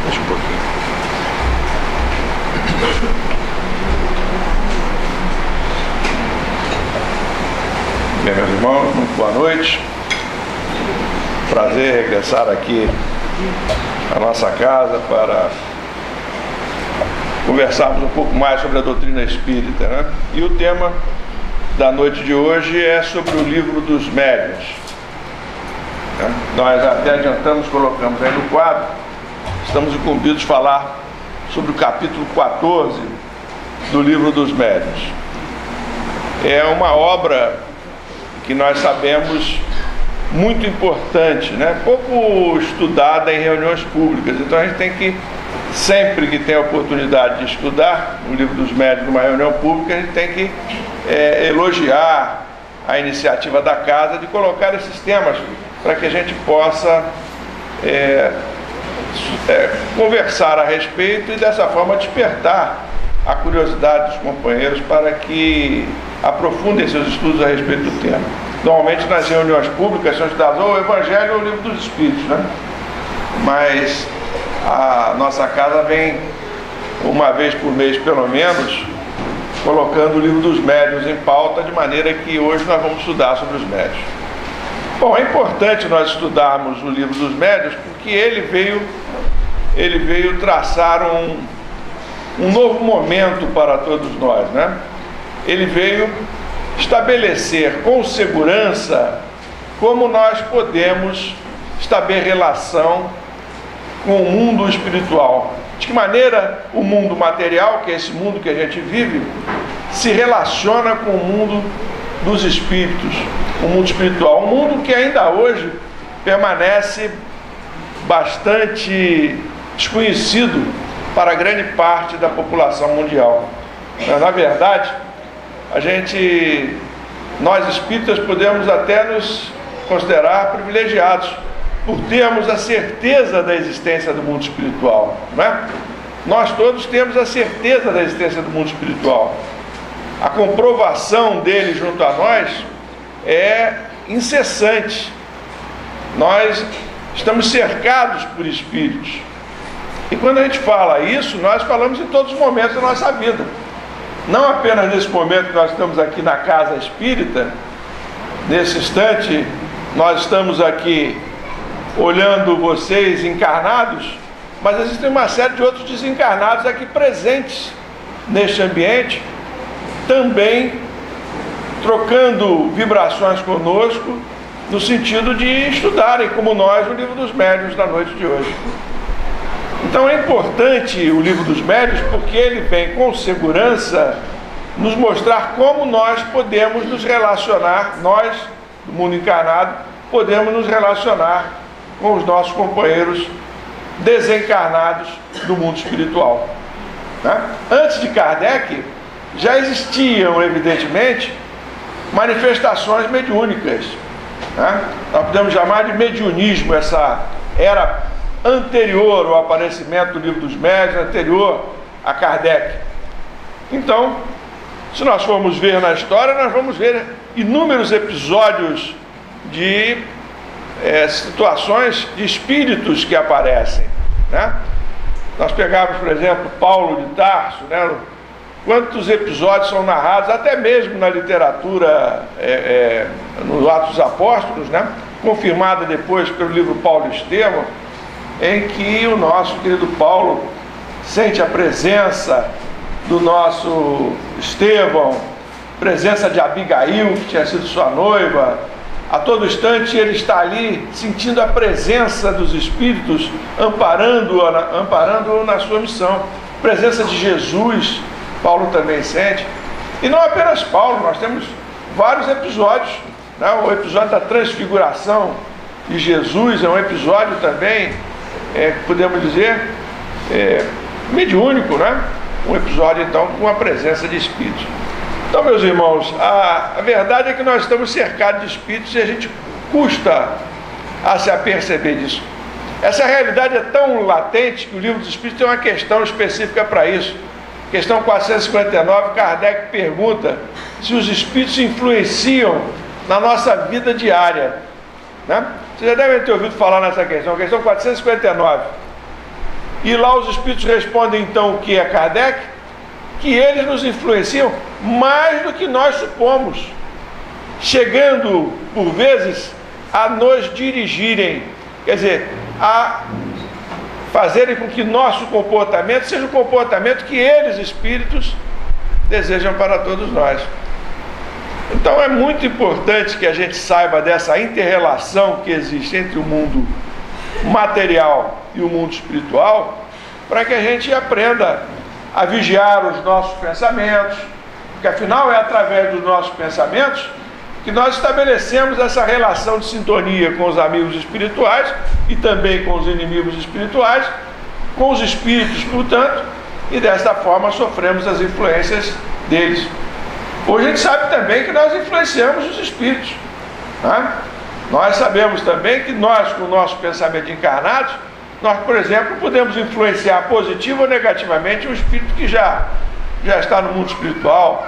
Deixa um pouquinho. Bem, meus irmãos, muito boa noite. Prazer regressar aqui à nossa casa para conversarmos um pouco mais sobre a doutrina espírita, né? E o tema da noite de hoje é sobre o livro dos médiuns. Nós até adiantamos, colocamos aí no quadro, estamos incumbidos de falar sobre o capítulo 14 do livro dos médiuns. É uma obra que nós sabemos muito importante, né? Pouco estudada em reuniões públicas, então a gente tem que, sempre que tem a oportunidade de estudar o livro dos médiuns numa reunião pública, a gente tem que elogiar a iniciativa da casa de colocar esses temas para que a gente possa conversar a respeito e dessa forma despertar a curiosidade dos companheiros para que aprofundem seus estudos a respeito do tema. Normalmente nas reuniões públicas são estudados ou o Evangelho ou o Livro dos Espíritos, né? Mas a nossa casa vem uma vez por mês pelo menos colocando o Livro dos Médiuns em pauta, de maneira que hoje nós vamos estudar sobre os médiuns. Bom, é importante nós estudarmos o Livro dos Médiuns porque ele veio traçar um novo momento para todos nós, né? Ele veio estabelecer com segurança como nós podemos estabelecer relação com o mundo espiritual. De que maneira o mundo material, que é esse mundo que a gente vive, se relaciona com o mundo dos espíritos, o mundo espiritual. Um mundo que ainda hoje permanece bastante desconhecido para grande parte da população mundial. Na verdade, nós espíritas podemos até nos considerar privilegiados por termos a certeza da existência do mundo espiritual, não é? Nós todos temos a certeza da existência do mundo espiritual. A comprovação dele junto a nós é incessante. Nós estamos cercados por espíritos. E quando a gente fala isso, nós falamos em todos os momentos da nossa vida. Não apenas nesse momento que nós estamos aqui na casa espírita, nesse instante nós estamos aqui olhando vocês encarnados, mas existem uma série de outros desencarnados aqui presentes neste ambiente, também trocando vibrações conosco, no sentido de estudarem, como nós, o Livro dos Médiuns na noite de hoje. Então é importante o Livro dos Médiuns porque ele vem com segurança nos mostrar como nós podemos nos relacionar, nós, do mundo encarnado, podemos nos relacionar com os nossos companheiros desencarnados do mundo espiritual, né? Antes de Kardec, já existiam, evidentemente, manifestações mediúnicas, né? Nós podemos chamar de mediunismo, essa era anterior ao aparecimento do Livro dos Médiuns, anterior a Kardec. Então, se nós formos ver na história, nós vamos ver inúmeros episódios de situações de espíritos que aparecem, né? Nós pegamos, por exemplo, Paulo de Tarso, né? Quantos episódios são narrados, até mesmo na literatura, nos Atos dos Apóstolos, né? Confirmada depois pelo livro Paulo e Estevão, em que o nosso querido Paulo sente a presença do nosso Estevão, presença de Abigail, que tinha sido sua noiva. A todo instante ele está ali sentindo a presença dos espíritos, amparando-o na sua missão. Presença de Jesus, Paulo também sente. E não apenas Paulo, nós temos vários episódios, né? O episódio da transfiguração de Jesus é um episódio também, podemos dizer, mediúnico, né? Um episódio, então, com a presença de espíritos. Então, meus irmãos, a verdade é que nós estamos cercados de espíritos e a gente custa a se aperceber disso. Essa realidade é tão latente que o Livro dos Espíritos tem uma questão específica para isso. Questão 459, Kardec pergunta se os espíritos influenciam na nossa vida diária. né? Vocês já devem ter ouvido falar nessa questão 459. E lá os espíritos respondem então o que é Kardec? Que eles nos influenciam mais do que nós supomos, chegando por vezes a nos dirigirem, quer dizer, a fazerem com que nosso comportamento seja o comportamento que eles, espíritos, desejam para todos nós. Então é muito importante que a gente saiba dessa inter-relação que existe entre o mundo material e o mundo espiritual, para que a gente aprenda a vigiar os nossos pensamentos, porque afinal é através dos nossos pensamentos que nós estabelecemos essa relação de sintonia com os amigos espirituais e também com os inimigos espirituais, com os espíritos, portanto, e desta forma sofremos as influências deles. Hoje a gente sabe também que nós influenciamos os espíritos, né? Nós sabemos também que nós, com o nosso pensamento encarnados, nós, por exemplo, podemos influenciar positivo ou negativamente um espírito que já está no mundo espiritual,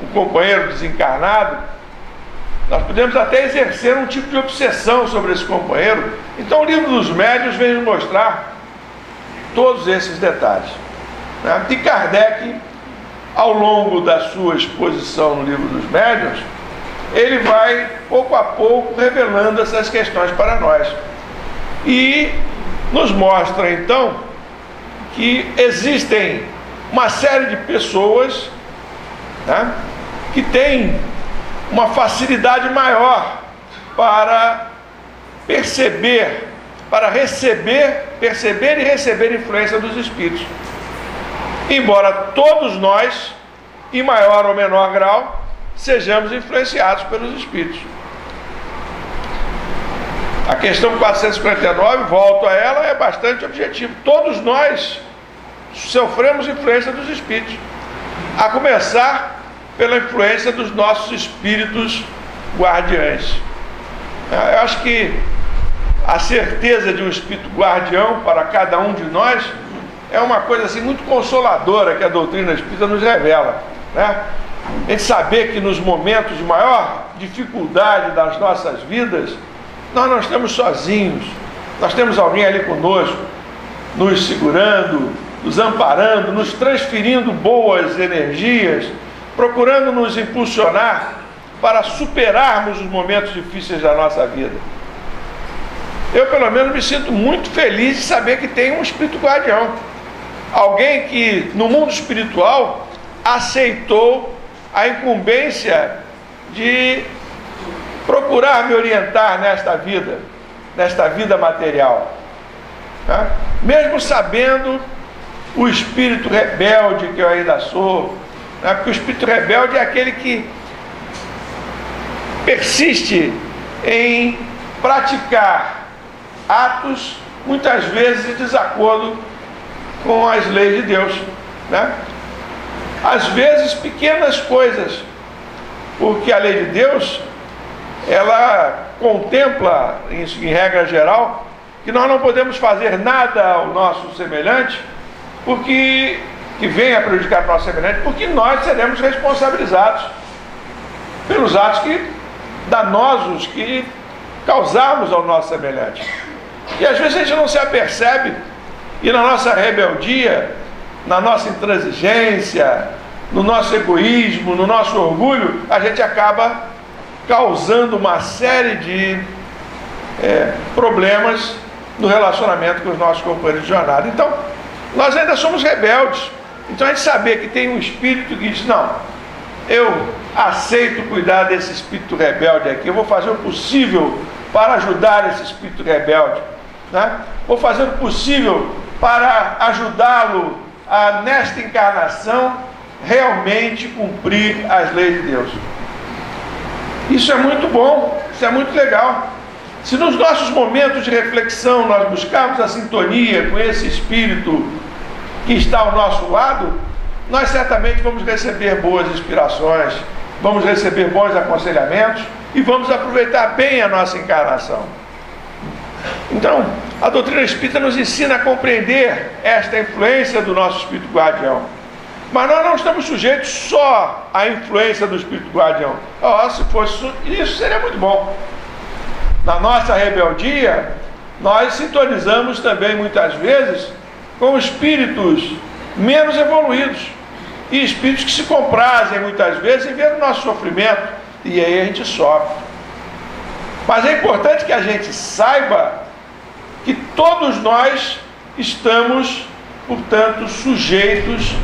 um companheiro desencarnado. Nós podemos até exercer um tipo de obsessão sobre esse companheiro. Então o livro dos médiuns vem nos mostrar todos esses detalhes, né? E Kardec, ao longo da sua exposição no livro dos médiuns, ele vai pouco a pouco revelando essas questões para nós e nos mostra então que existem uma série de pessoas, né, que têm uma facilidade maior para perceber e receber influência dos espíritos, embora todos nós, em maior ou menor grau, sejamos influenciados pelos espíritos. A questão 459, volto a ela, é bastante objetiva. Todos nós sofremos influência dos espíritos, a começar pela influência dos nossos espíritos guardiães. Eu acho que a certeza de um espírito guardião para cada um de nós é uma coisa assim muito consoladora que a doutrina espírita nos revela, né? A gente saber que nos momentos de maior dificuldade das nossas vidas, nós não estamos sozinhos, nós temos alguém ali conosco, nos segurando, nos amparando, nos transferindo boas energias, procurando nos impulsionar para superarmos os momentos difíceis da nossa vida. Eu, pelo menos, me sinto muito feliz de saber que tem um espírito guardião, alguém que no mundo espiritual aceitou a incumbência de procurar me orientar nesta vida material, né? Mesmo sabendo o espírito rebelde que eu ainda sou, né? Porque o espírito rebelde é aquele que persiste em praticar atos muitas vezes em desacordo com as leis de Deus, né? Às vezes pequenas coisas, porque a lei de Deus ela contempla, em regra geral, que nós não podemos fazer nada ao nosso semelhante que venha prejudicar o nosso semelhante, porque nós seremos responsabilizados pelos atos danosos que causarmos ao nosso semelhante. E às vezes a gente não se apercebe, e na nossa rebeldia, na nossa intransigência, no nosso egoísmo, no nosso orgulho, a gente acaba causando uma série de problemas no relacionamento com os nossos companheiros de jornada. Então, nós ainda somos rebeldes. Então, a gente saber que tem um espírito que diz, não, eu aceito cuidar desse espírito rebelde aqui, eu vou fazer o possível para ajudar esse espírito rebelde, né? Vou fazer o possível para ajudá-lo a, nesta encarnação, realmente cumprir as leis de Deus. Isso é muito bom, isso é muito legal. Se nos nossos momentos de reflexão nós buscarmos a sintonia com esse espírito que está ao nosso lado, nós certamente vamos receber boas inspirações, vamos receber bons aconselhamentos e vamos aproveitar bem a nossa encarnação. Então, a doutrina espírita nos ensina a compreender esta influência do nosso espírito guardião. Mas nós não estamos sujeitos só à influência do espírito guardião. Se fosse isso, seria muito bom. na nossa rebeldia, nós sintonizamos também muitas vezes com espíritos menos evoluídos e espíritos que se comprazem muitas vezes em ver o nosso sofrimento, e aí a gente sofre. Mas é importante que a gente saiba que todos nós estamos, portanto, sujeitos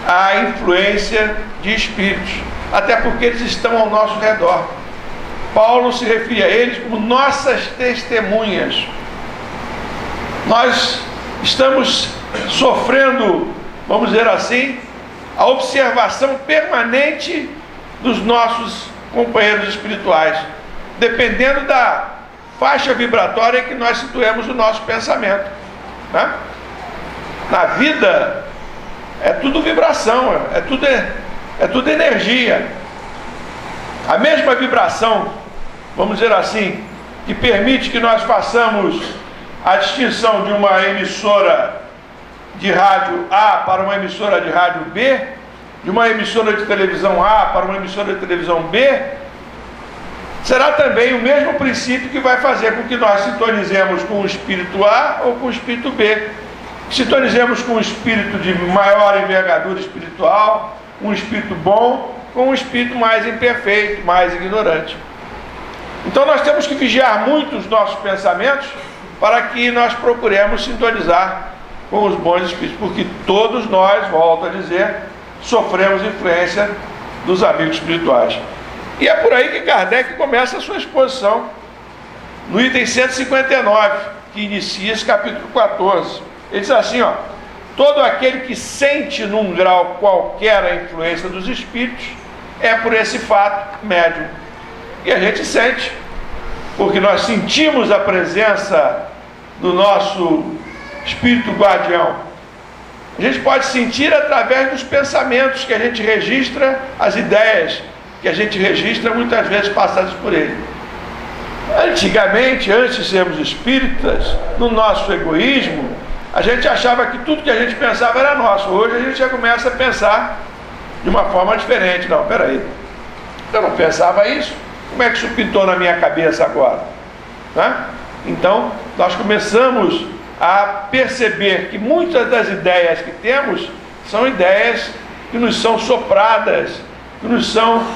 à influência de espíritos, até porque eles estão ao nosso redor. Paulo se refere a eles como nossas testemunhas. Nós estamos sofrendo, vamos dizer assim, a observação permanente dos nossos companheiros espirituais, dependendo da faixa vibratória que nós situemos o nosso pensamento, né? Na vida é tudo vibração, é tudo energia. A mesma vibração, vamos dizer assim, que permite que nós façamos a distinção de uma emissora de rádio A para uma emissora de rádio B, de uma emissora de televisão A para uma emissora de televisão B, será também o mesmo princípio que vai fazer com que nós sintonizemos com o espírito A ou com o espírito B. Sintonizemos com um espírito de maior envergadura espiritual, um espírito bom, com um espírito mais imperfeito, mais ignorante. Então nós temos que vigiar muito os nossos pensamentos para que nós procuremos sintonizar com os bons espíritos, porque todos nós, volto a dizer, sofremos influência dos amigos espirituais. E é por aí que Kardec começa a sua exposição, no item 159, que inicia esse capítulo 14. Ele diz assim, ó: todo aquele que sente num grau qualquer a influência dos espíritos é por esse fato médium. E a gente sente, porque nós sentimos a presença do nosso espírito guardião. A gente pode sentir através dos pensamentos que a gente registra, as ideias que a gente registra muitas vezes passadas por ele. Antigamente, antes de sermos espíritas, no nosso egoísmo, a gente achava que tudo que a gente pensava era nosso. Hoje a gente já começa a pensar de uma forma diferente. Não, peraí, eu não pensava isso, como é que isso pintou na minha cabeça agora? Né? Então, nós começamos a perceber que muitas das ideias que temos são ideias que nos são sopradas, que nos são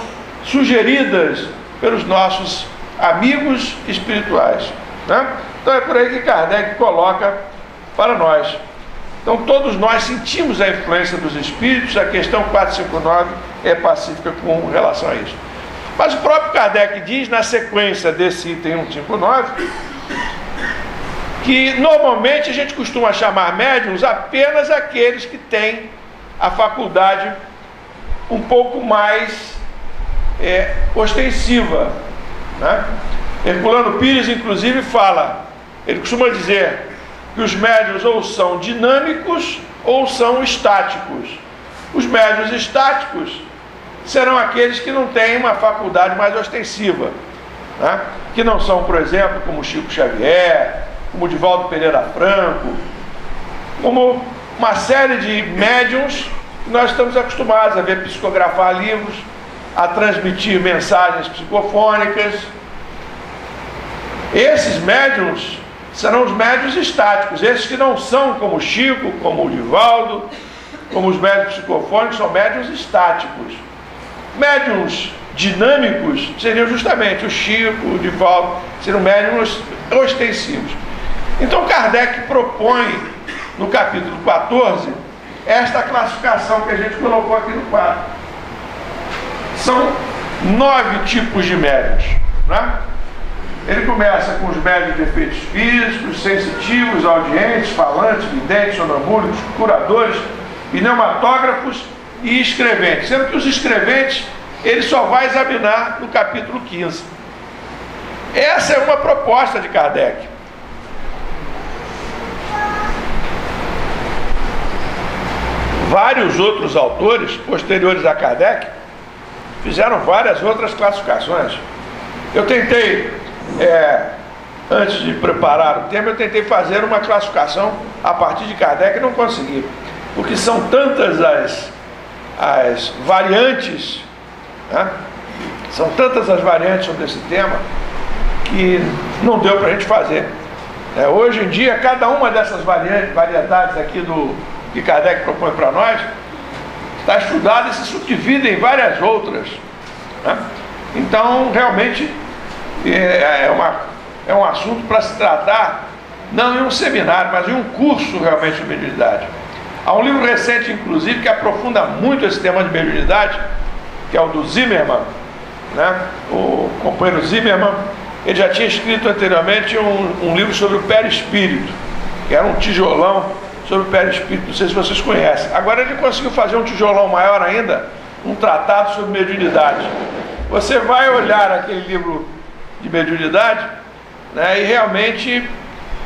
sugeridas pelos nossos amigos espirituais, né? Então é por aí que Kardec coloca para nós. Então todos nós sentimos a influência dos espíritos. A questão 459 é pacífica com relação a isso. Mas o próprio Kardec diz, na sequência desse item 159, que normalmente a gente costuma chamar médiuns apenas aqueles que têm a faculdade um pouco mais ostensiva, né? Herculano Pires, inclusive, fala, ele costuma dizer que os médiuns ou são dinâmicos ou são estáticos. Os médiuns estáticos serão aqueles que não têm uma faculdade mais ostensiva, né? Que não são, por exemplo, como Chico Xavier, como Divaldo Pereira Franco, como uma série de médiuns que nós estamos acostumados a ver psicografar livros, a transmitir mensagens psicofônicas. Esses médiuns serão os médiuns estáticos, esses que não são como Chico, como o Divaldo, como os médiuns psicofônicos, são médiuns estáticos. Médiuns dinâmicos seriam justamente o Chico, o Divaldo, seriam médiuns ostensivos. Então Kardec propõe, no capítulo 14, esta classificação que a gente colocou aqui no quadro. São 9 tipos de médiuns, né? Ele começa com os médiuns de efeitos físicos, sensitivos, audientes, falantes, videntes, sonambúlicos, curadores, pneumatógrafos e escreventes. Sendo que os escreventes ele só vai examinar no capítulo 15. Essa é uma proposta de Kardec. Vários outros autores, posteriores a Kardec, fizeram várias outras classificações. Eu tentei, antes de preparar o tema, eu tentei fazer uma classificação a partir de Kardec e não consegui, porque são tantas as variantes, né? São tantas as variantes sobre esse tema, que não deu para a gente fazer. Hoje em dia, cada uma dessas variedades aqui que Kardec propõe para nós, está estudada e se subdivide em várias outras, né? Então, realmente, é um assunto para se tratar, não em um seminário, mas em um curso realmente de mediunidade. Há um livro recente, inclusive, que aprofunda muito esse tema de mediunidade, que é o do Zimmermann, né? O companheiro Zimmermann, ele já tinha escrito anteriormente um livro sobre o perispírito, que era um tijolão sobre o perispírito, não sei se vocês conhecem. Agora ele conseguiu fazer um tijolão maior ainda, um tratado sobre mediunidade. Você vai olhar aquele livro de mediunidade, né, e realmente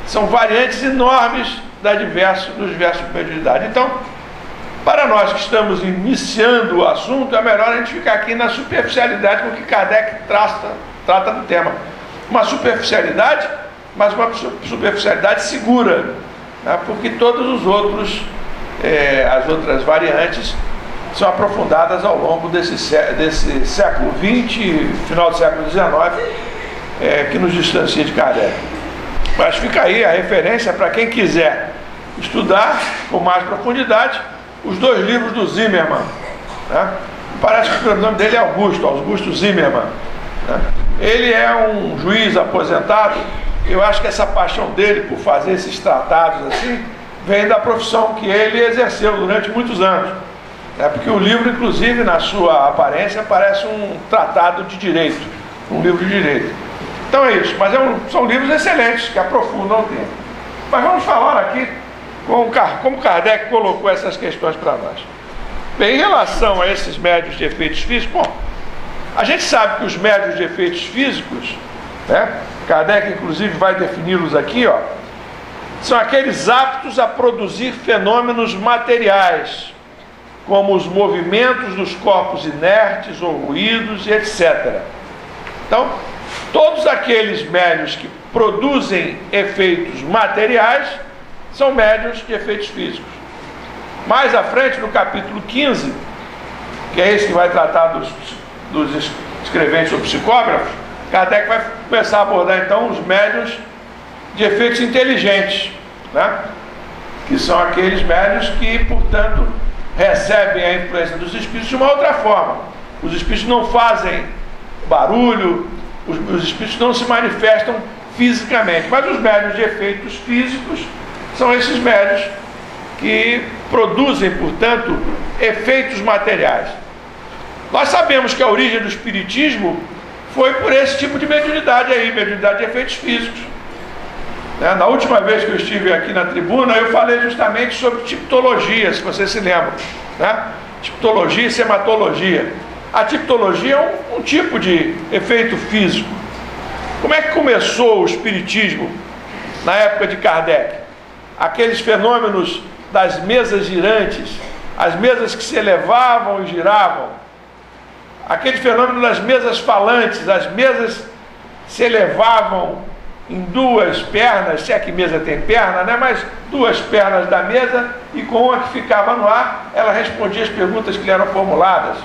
são variantes enormes dos diversos de mediunidade. Então, para nós que estamos iniciando o assunto, é melhor a gente ficar aqui na superficialidade com que Kardec trata do tema. Uma superficialidade, mas uma superficialidade segura, né, porque todos os outros, as outras variantes são aprofundadas ao longo desse século XX, final do século XIX, que nos distancia de Kardec. Mas fica aí a referência para quem quiser estudar com mais profundidade os dois livros do Zimmermann, né? Parece que o nome dele é Augusto Zimmermann, né? Ele é um juiz aposentado. Eu acho que essa paixão dele por fazer esses tratados assim vem da profissão que ele exerceu durante muitos anos, né? Porque o livro, inclusive, na sua aparência, parece um tratado de direito, um livro de direito. Então é isso, mas são livros excelentes que aprofundam o tema. Mas vamos falar aqui como Kardec colocou essas questões para nós. Bem, em relação a esses médios de efeitos físicos, bom, a gente sabe que os médios de efeitos físicos, né, Kardec inclusive vai defini-los aqui, ó, são aqueles aptos a produzir fenômenos materiais, como os movimentos dos corpos inertes ou ruídos e etc. Então, todos aqueles médios que produzem efeitos materiais são médios de efeitos físicos. Mais à frente, no capítulo 15, que é esse que vai tratar dos escreventes ou psicógrafos, Kardec vai começar a abordar então os médios de efeitos inteligentes, né? Que são aqueles médios que, portanto, recebem a influência dos espíritos de uma outra forma. Os espíritos não fazem barulho, os espíritos não se manifestam fisicamente, mas os médios de efeitos físicos são esses médios que produzem, portanto, efeitos materiais. Nós sabemos que a origem do espiritismo foi por esse tipo de mediunidade aí, mediunidade de efeitos físicos. Na última vez que eu estive aqui na tribuna, eu falei justamente sobre tipologia, se vocês se lembram, né? Tipologia e sematologia. A tipologia é um tipo de efeito físico. Como é que começou o espiritismo na época de Kardec? Aqueles fenômenos das mesas girantes, as mesas que se elevavam e giravam, aquele fenômeno das mesas falantes, as mesas se elevavam em duas pernas, se é que mesa tem perna, né? Mas duas pernas da mesa, e com uma que ficava no ar, ela respondia as perguntas que lhe eram formuladas.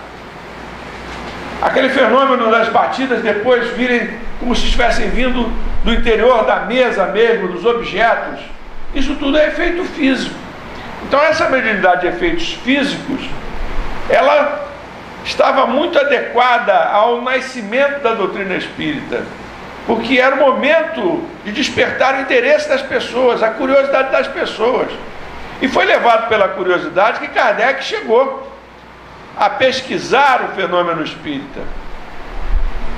Aquele fenômeno das batidas depois virem como se estivessem vindo do interior da mesa mesmo, dos objetos. Isso tudo é efeito físico. Então essa mediunidade de efeitos físicos, ela estava muito adequada ao nascimento da doutrina espírita, porque era o momento de despertar o interesse das pessoas, a curiosidade das pessoas. E foi levado pela curiosidade que Kardec chegou a pesquisar o fenômeno espírita.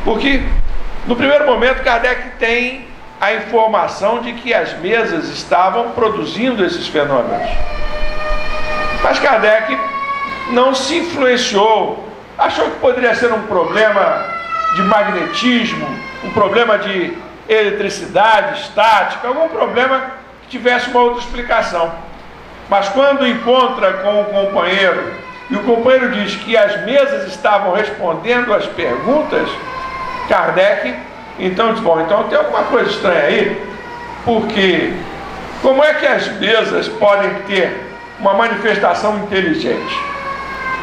Porque, no primeiro momento, Kardec tem a informação de que as mesas estavam produzindo esses fenômenos. Mas Kardec não se influenciou, achou que poderia ser um problema de magnetismo, um problema de eletricidade, estática, algum problema que tivesse uma outra explicação. Mas quando encontra com o companheiro, e o companheiro diz que as mesas estavam respondendo às perguntas, Kardec então diz, bom, então tem alguma coisa estranha aí, porque como é que as mesas podem ter uma manifestação inteligente?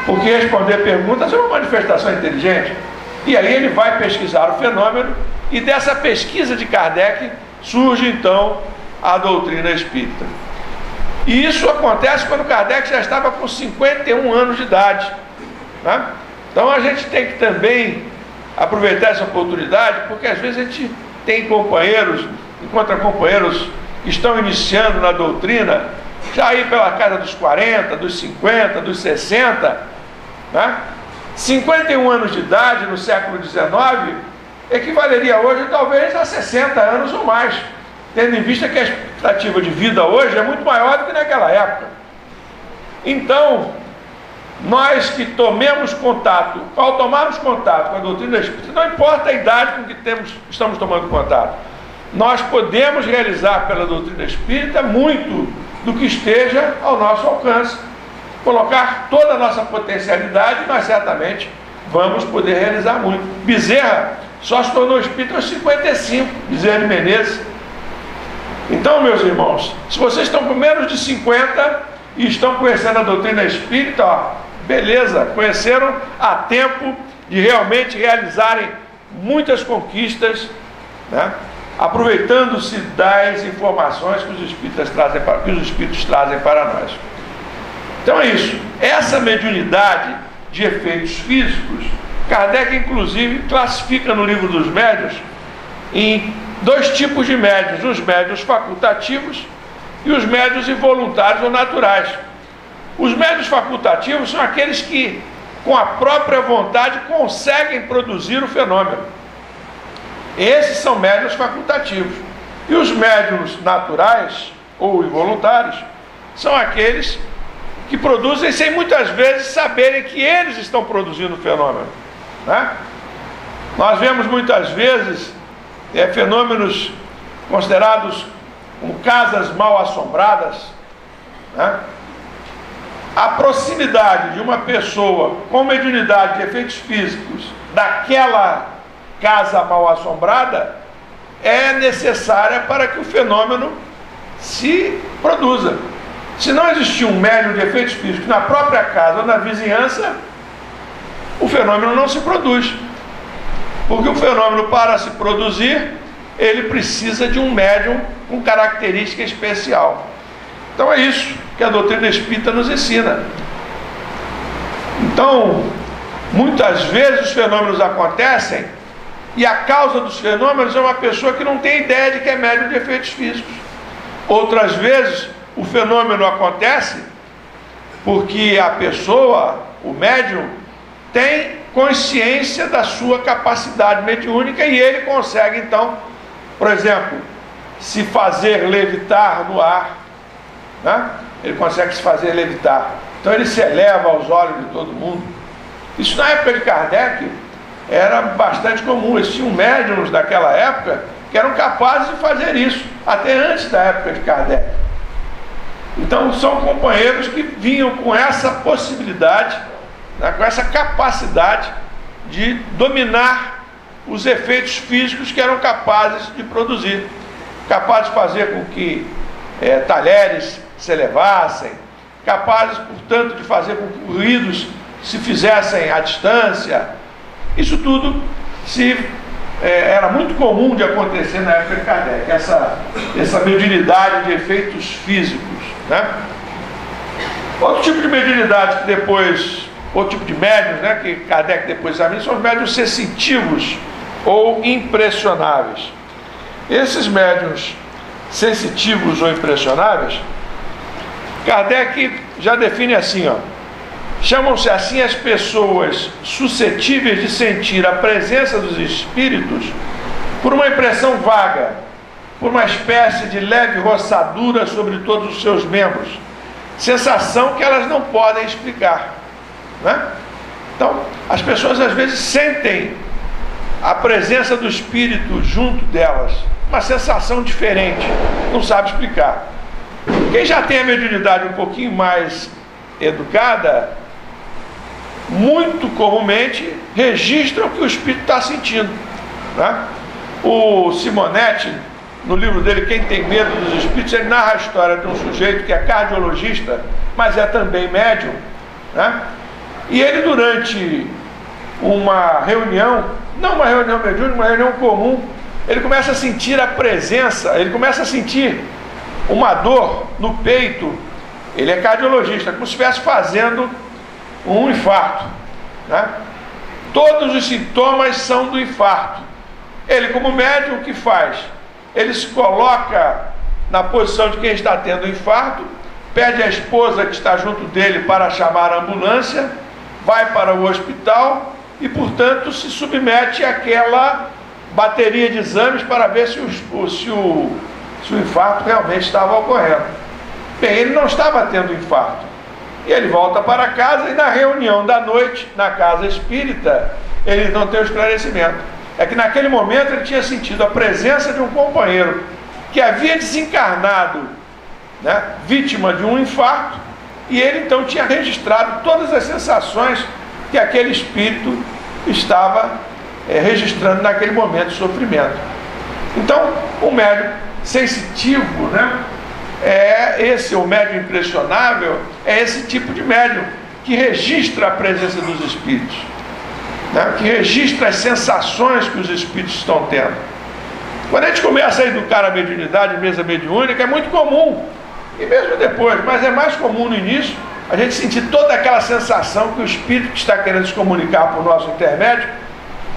Porque responder perguntas é uma manifestação inteligente. E aí ele vai pesquisar o fenômeno E dessa pesquisa de Kardec surge então a doutrina espírita. E isso acontece quando Kardec já estava com 51 anos de idade, né? Então a gente tem que também aproveitar essa oportunidade, porque às vezes a gente tem companheiros, encontra companheiros que estão iniciando na doutrina, já aí pela casa dos 40, dos 50, dos 60, né? 51 anos de idade no século XIX equivaleria hoje talvez a 60 anos ou mais, tendo em vista que a expectativa de vida hoje é muito maior do que naquela época. Então, nós que tomemos contato, ao tomarmos contato com a doutrina espírita, não importa a idade com que estamos tomando contato, nós podemos realizar pela doutrina espírita muito do que esteja ao nosso alcance. Colocar toda a nossa potencialidade, nós certamente vamos poder realizar muito. Bezerra só se tornou espírita aos 55, Bezerra de Menezes. Então, meus irmãos, se vocês estão com menos de 50 e estão conhecendo a doutrina espírita, ó, beleza, conheceram a tempo de realmente realizarem muitas conquistas, né? Aproveitando-se das informações que os espíritos trazem para nós. Então é isso. Essa mediunidade de efeitos físicos, Kardec inclusive classifica no livro dos médiuns em dois tipos de médiuns: os médiuns facultativos e os médiuns involuntários ou naturais. Os médiuns facultativos são aqueles que, com a própria vontade, conseguem produzir o fenômeno. Esses são médiuns facultativos. E os médiuns naturais ou involuntários são aqueles que produzem sem muitas vezes saberem que eles estão produzindo o fenômeno, né? Nós vemos muitas vezes fenômenos considerados como casas mal assombradas, né? A proximidade de uma pessoa com mediunidade de efeitos físicos daquela casa mal assombrada é necessária para que o fenômeno se produza. Se não existir um médium de efeitos físicos na própria casa ou na vizinhança, o fenômeno não se produz. Porque o fenômeno, para se produzir, ele precisa de um médium com característica especial. Então é isso que a doutrina espírita nos ensina. Então, muitas vezes os fenômenos acontecem e a causa dos fenômenos é uma pessoa que não tem ideia de que é médium de efeitos físicos. Outras vezes o fenômeno acontece porque a pessoa, o médium, tem consciência da sua capacidade mediúnica e ele consegue então, por exemplo, se fazer levitar no ar, né? Ele consegue se fazer levitar. Então ele se eleva aos olhos de todo mundo. Isso na época de Kardec era bastante comum. Existiam médiuns daquela época que eram capazes de fazer isso, até antes da época de Kardec. Então são companheiros que vinham com essa possibilidade, né, com essa capacidade de dominar os efeitos físicos que eram capazes de produzir, capazes de fazer com que talheres se elevassem, capazes, portanto, de fazer com que ruídos se fizessem à distância. Isso tudo era muito comum de acontecer na época de Kardec, essa mediunidade de efeitos físicos, né? Outro tipo de mediunidade que depois, outro tipo de médiuns, né, que Kardec depois examina, são os médiuns sensitivos ou impressionáveis. Esses médiuns sensitivos ou impressionáveis, Kardec já define assim, ó: chamam-se assim as pessoas suscetíveis de sentir a presença dos espíritos por uma impressão vaga, por uma espécie de leve roçadura sobre todos os seus membros, sensação que elas não podem explicar, né? Então, as pessoas às vezes sentem a presença do espírito junto delas, uma sensação diferente, não sabe explicar. Quem já tem a mediunidade um pouquinho mais educada, muito comumente registra o que o espírito está sentindo, né? O Simonetti, no livro dele Quem Tem Medo dos Espíritos, ele narra a história de um sujeito que é cardiologista, mas é também médium, né? E ele, durante uma reunião, não uma reunião mediúnica, uma reunião comum, ele começa a sentir a presença, ele começa a sentir uma dor no peito. Ele é cardiologista, como se estivesse fazendo um infarto, né? Todos os sintomas são do infarto. Ele, como médium, o que faz? Ele se coloca na posição de quem está tendo infarto, pede à esposa que está junto dele para chamar a ambulância, vai para o hospital e, portanto, se submete àquela bateria de exames para ver se o infarto realmente estava ocorrendo. Bem, ele não estava tendo infarto. E ele volta para casa e na reunião da noite, na casa espírita, ele não tem o esclarecimento. É que naquele momento ele tinha sentido a presença de um companheiro que havia desencarnado, né, vítima de um infarto, e ele então tinha registrado todas as sensações que aquele espírito estava registrando naquele momento de sofrimento. Então, o médium sensitivo, né, o médium impressionável, é esse tipo de médium que registra a presença dos espíritos, né, que registra as sensações que os espíritos estão tendo. Quando a gente começa a educar a mediunidade, mesa mediúnica, é muito comum, e mesmo depois, mas é mais comum no início, a gente sentir toda aquela sensação que o espírito que está querendo se comunicar por nosso intermédio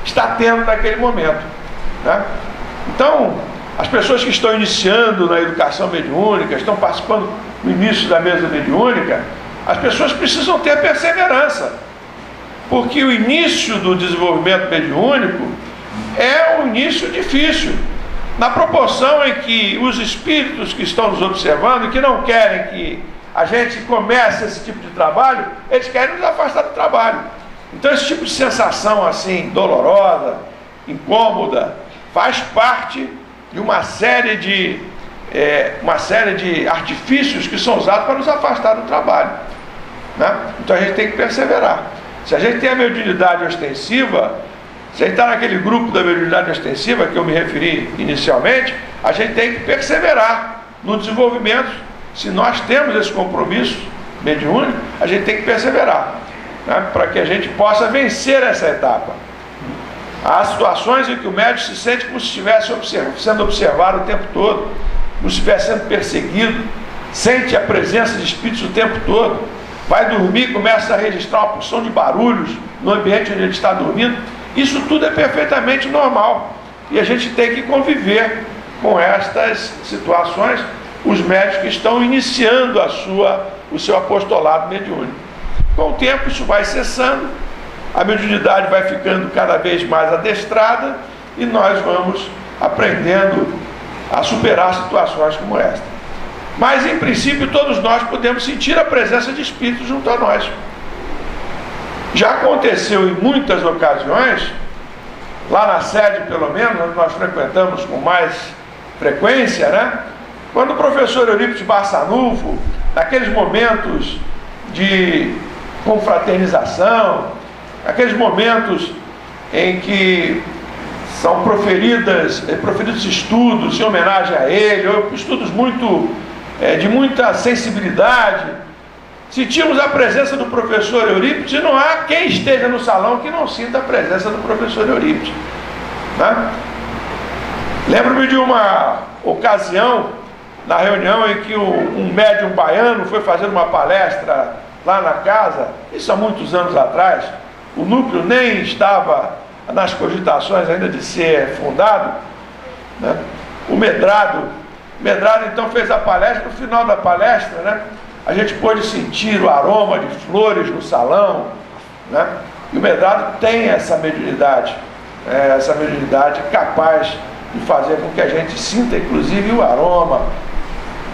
está tendo naquele momento, né? Então, as pessoas que estão iniciando na educação mediúnica, estão participando no início da mesa mediúnica, as pessoas precisam ter perseverança, porque o início do desenvolvimento mediúnico é um início difícil, na proporção em que os espíritos que estão nos observando e que não querem que a gente comece esse tipo de trabalho, eles querem nos afastar do trabalho. Então esse tipo de sensação assim, dolorosa, incômoda, faz parte de uma série de artifícios que são usados para nos afastar do trabalho, né? Então a gente tem que perseverar. Se a gente tem a mediunidade ostensiva, se a gente está naquele grupo da mediunidade ostensiva que eu me referi inicialmente, a gente tem que perseverar no desenvolvimento. Se nós temos esse compromisso mediúnico, a gente tem que perseverar, né, para que a gente possa vencer essa etapa. Há situações em que o médium se sente como se estivesse sendo observado o tempo todo, como se estivesse sendo perseguido, sente a presença de espíritos o tempo todo, vai dormir e começa a registrar uma porção de barulhos no ambiente onde ele está dormindo. Isso tudo é perfeitamente normal e a gente tem que conviver com estas situações, os médios que estão iniciando o seu apostolado mediúnico. Com o tempo isso vai cessando, a mediunidade vai ficando cada vez mais adestrada e nós vamos aprendendo a superar situações como esta. Mas em princípio todos nós podemos sentir a presença de espíritos junto a nós. Já aconteceu em muitas ocasiões, lá na sede pelo menos, onde nós frequentamos com mais frequência, né? Quando o professor Eurípides Barçanufo, naqueles momentos de confraternização, aqueles momentos em que são proferidos estudos em homenagem a ele, ou estudos de muita sensibilidade, sentimos a presença do professor Eurípides e não há quem esteja no salão que não sinta a presença do professor Eurípides, né? Lembro-me de uma ocasião, na reunião em que um médium baiano foi fazer uma palestra lá na casa, isso há muitos anos atrás, o núcleo nem estava nas cogitações ainda de ser fundado, né? O Medrado então fez a palestra. No final da palestra, né, a gente pôde sentir o aroma de flores no salão, né? E o Medrado tem essa mediunidade capaz de fazer com que a gente sinta inclusive o aroma,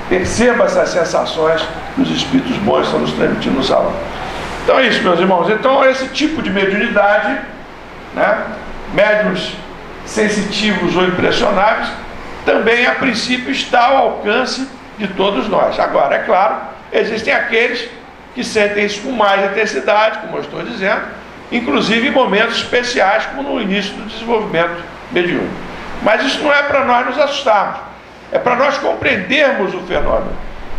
perceba essas sensações que os espíritos bons estão nos transmitindo no salão. Então é isso, meus irmãos. Então esse tipo de mediunidade, né, médiuns sensitivos ou impressionáveis, também a princípio está ao alcance de todos nós. Agora, é claro, existem aqueles que sentem isso com mais intensidade, como eu estou dizendo, inclusive em momentos especiais, como no início do desenvolvimento mediúnico. Mas isso não é para nós nos assustarmos, é para nós compreendermos o fenômeno.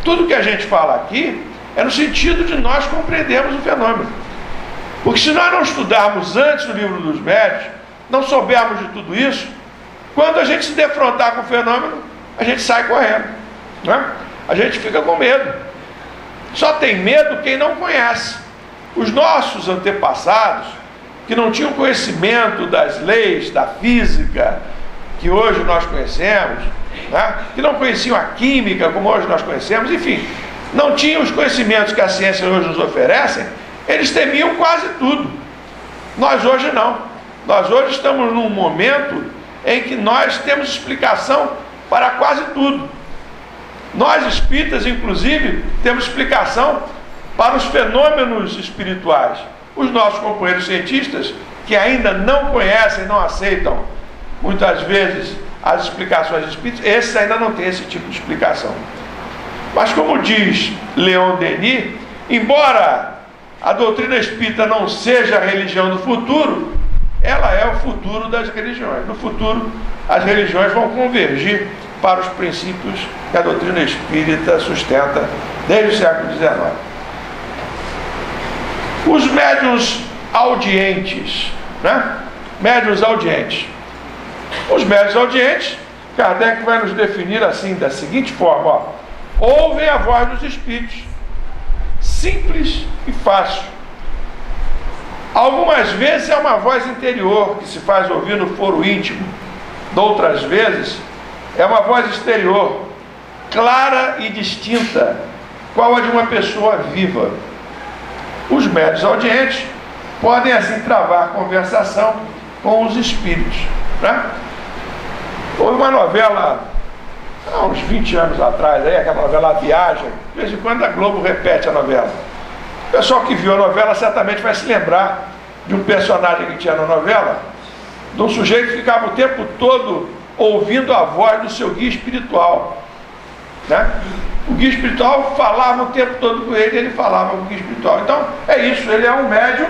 Tudo que a gente fala aqui é no sentido de nós compreendermos o fenômeno. Porque se nós não estudarmos antes o livro dos médiuns, não soubermos de tudo isso, Quando a gente se defrontar com o fenômeno, a gente sai correndo, né? A gente fica com medo. Só tem medo quem não conhece. Os nossos antepassados, que não tinham conhecimento das leis, da física, que hoje nós conhecemos, né? Que não conheciam a química, como hoje nós conhecemos, enfim, não tinham os conhecimentos que a ciência hoje nos oferece, eles temiam quase tudo. Nós hoje não. Nós hoje estamos num momento em que nós temos explicação para quase tudo. Nós espíritas, inclusive, temos explicação para os fenômenos espirituais. Os nossos companheiros cientistas, que ainda não conhecem, não aceitam, muitas vezes, as explicações espíritas, esses ainda não têm esse tipo de explicação. Mas como diz Leon Denis, embora a doutrina espírita não seja a religião do futuro, ela é o futuro das religiões. No futuro, as religiões vão convergir para os princípios que a doutrina espírita sustenta desde o século XIX. Os médiuns audientes, né? Médiuns audientes. Os médiuns audientes, Kardec vai nos definir assim, da seguinte forma, ó: ouvem a voz dos espíritos, simples e fácil. Algumas vezes é uma voz interior que se faz ouvir no foro íntimo, outras vezes é uma voz exterior, clara e distinta, qual a de uma pessoa viva. Os médiuns audientes podem assim travar conversação com os espíritos, né? Houve uma novela há uns 20 anos atrás, aí, aquela novela A Viagem. De vez em quando a Globo repete a novela. O pessoal que viu a novela certamente vai se lembrar de um personagem que tinha na novela, de um sujeito que ficava o tempo todo ouvindo a voz do seu guia espiritual, né? O guia espiritual falava o tempo todo com ele, ele falava com o guia espiritual. Então é isso, ele é um médium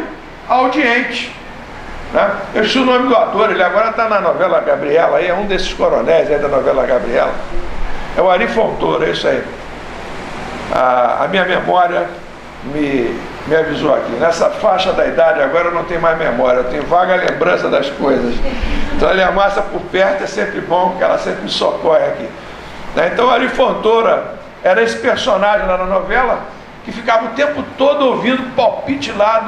audiente, né? Eu sei o nome do ator, ele agora está na novela Gabriela, aí é um desses coronéis aí da novela Gabriela, é o Ari Fontoura, é isso aí. A minha memória me avisou aqui, nessa faixa da idade agora eu não tenho mais memória, eu tenho vaga lembrança das coisas. Então ele amassa por perto, é sempre bom, porque ela sempre me socorre aqui, né? Então o Ari Fontoura era esse personagem lá na novela que ficava o tempo todo ouvindo o palpite lá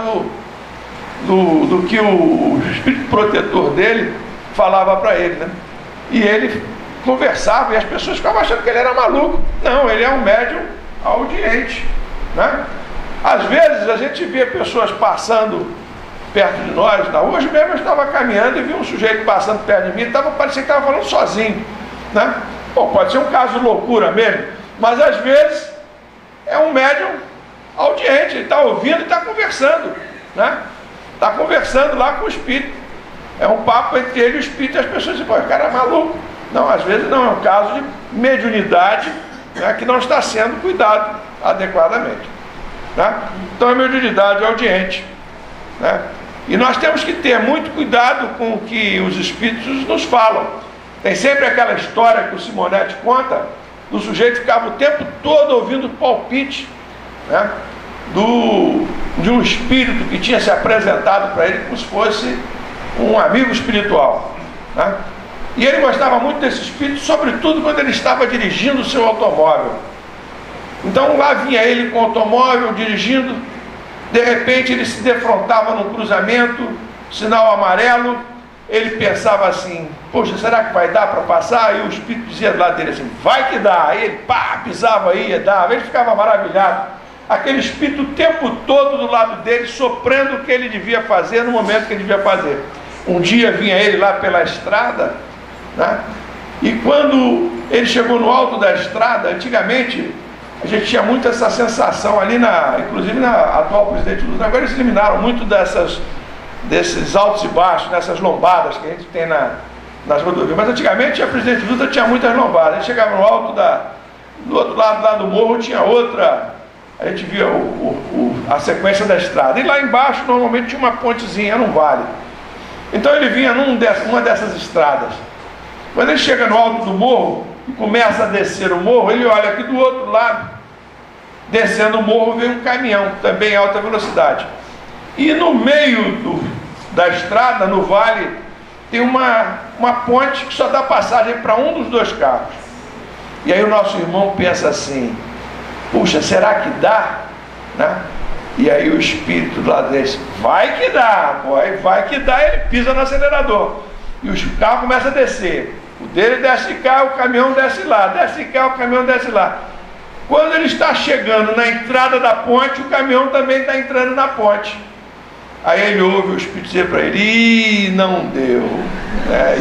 do que o espírito protetor dele falava para ele, né? E ele conversava e as pessoas ficavam achando que ele era maluco. Não, ele é um médium audiente, né? Às vezes a gente via pessoas passando perto de nós na rua. Hoje mesmo eu estava caminhando e vi um sujeito passando perto de mim, parecia que estava falando sozinho, né? Bom, pode ser um caso de loucura mesmo, mas às vezes é um médium audiente, ele está ouvindo e está conversando, né? Está conversando lá com o espírito. É um papo entre ele e o espírito, e as pessoas dizem, pô, o cara é maluco. Não, às vezes não, é um caso de mediunidade, né, que não está sendo cuidado adequadamente, né? Então é mediunidade audiente, né? E nós temos que ter muito cuidado com o que os espíritos nos falam. Tem sempre aquela história que o Simonetti conta, do sujeito que ficava o tempo todo ouvindo palpite, né, de um espírito que tinha se apresentado para ele como se fosse um amigo espiritual, né? E ele gostava muito desse espírito, sobretudo quando ele estava dirigindo o seu automóvel. Então lá vinha ele com o automóvel dirigindo, de repente ele se defrontava num cruzamento, sinal amarelo, ele pensava assim, poxa, será que vai dar para passar? E o espírito dizia do lado dele assim, vai que dá. Aí ele pá, pisava aí, dava. Ele ficava maravilhado. Aquele espírito o tempo todo do lado dele, soprando o que ele devia fazer no momento que ele devia fazer. Um dia vinha ele lá pela estrada, né? E quando ele chegou no alto da estrada, antigamente a gente tinha muito essa sensação ali, inclusive na atual presidente Lula, agora eles eliminaram muito desses altos e baixos, nessas lombadas que a gente tem nas rodovias. Mas antigamente a presidente Lula tinha muitas lombadas. A gente chegava no alto do outro lado lá do morro, tinha outra, a gente via a sequência da estrada. E lá embaixo normalmente tinha uma pontezinha, era um vale. Então ele vinha numa dessas estradas. Quando ele chega no alto do morro e começa a descer o morro, ele olha aqui do outro lado, descendo o morro vem um caminhão, também em alta velocidade. E no meio da estrada, no vale, tem uma ponte que só dá passagem para um dos dois carros. E aí o nosso irmão pensa assim: puxa, será que dá? Né? E aí o espírito lá diz: vai que dá, boy, vai que dá. Ele pisa no acelerador e o carro começa a descer. O dele desce cá, o caminhão desce lá, desce cá, o caminhão desce lá. Quando ele está chegando na entrada da ponte, o caminhão também está entrando na ponte. Aí ele ouve o espírito dizer para ele: ih, não deu,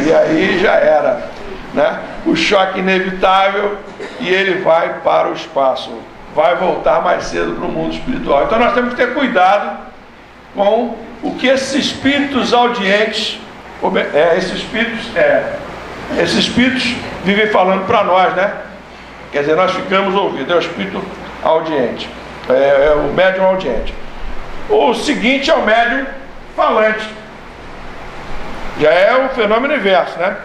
e aí já era, né? O choque inevitável, e ele vai para o espaço, vai voltar mais cedo para o mundo espiritual. Então nós temos que ter cuidado com o que esses espíritos audientes, esses espíritos vivem falando para nós, né? Quer dizer, nós ficamos ouvindo, é o espírito audiente, é o médium audiente. O seguinte é o médium falante, já é o fenômeno inverso, né?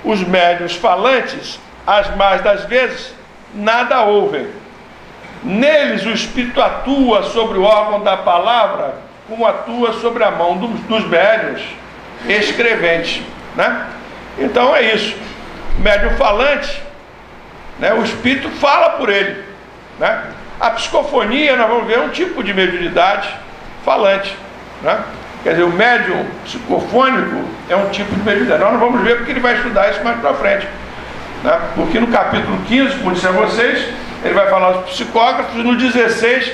Os médiuns falantes, as mais das vezes, nada ouvem. Neles o espírito atua sobre o órgão da palavra, como atua sobre a mão dos médiuns escreventes, né? Então é isso. O médium falante, né, o espírito fala por ele, né? A psicofonia, nós vamos ver, é um tipo de mediunidade falante, né? Quer dizer, o médium psicofônico é um tipo de mediunidade. Nós não vamos ver porque ele vai estudar isso mais para frente, né? Porque no capítulo 15, como disse a vocês, ele vai falar dos psicógrafos. No 16,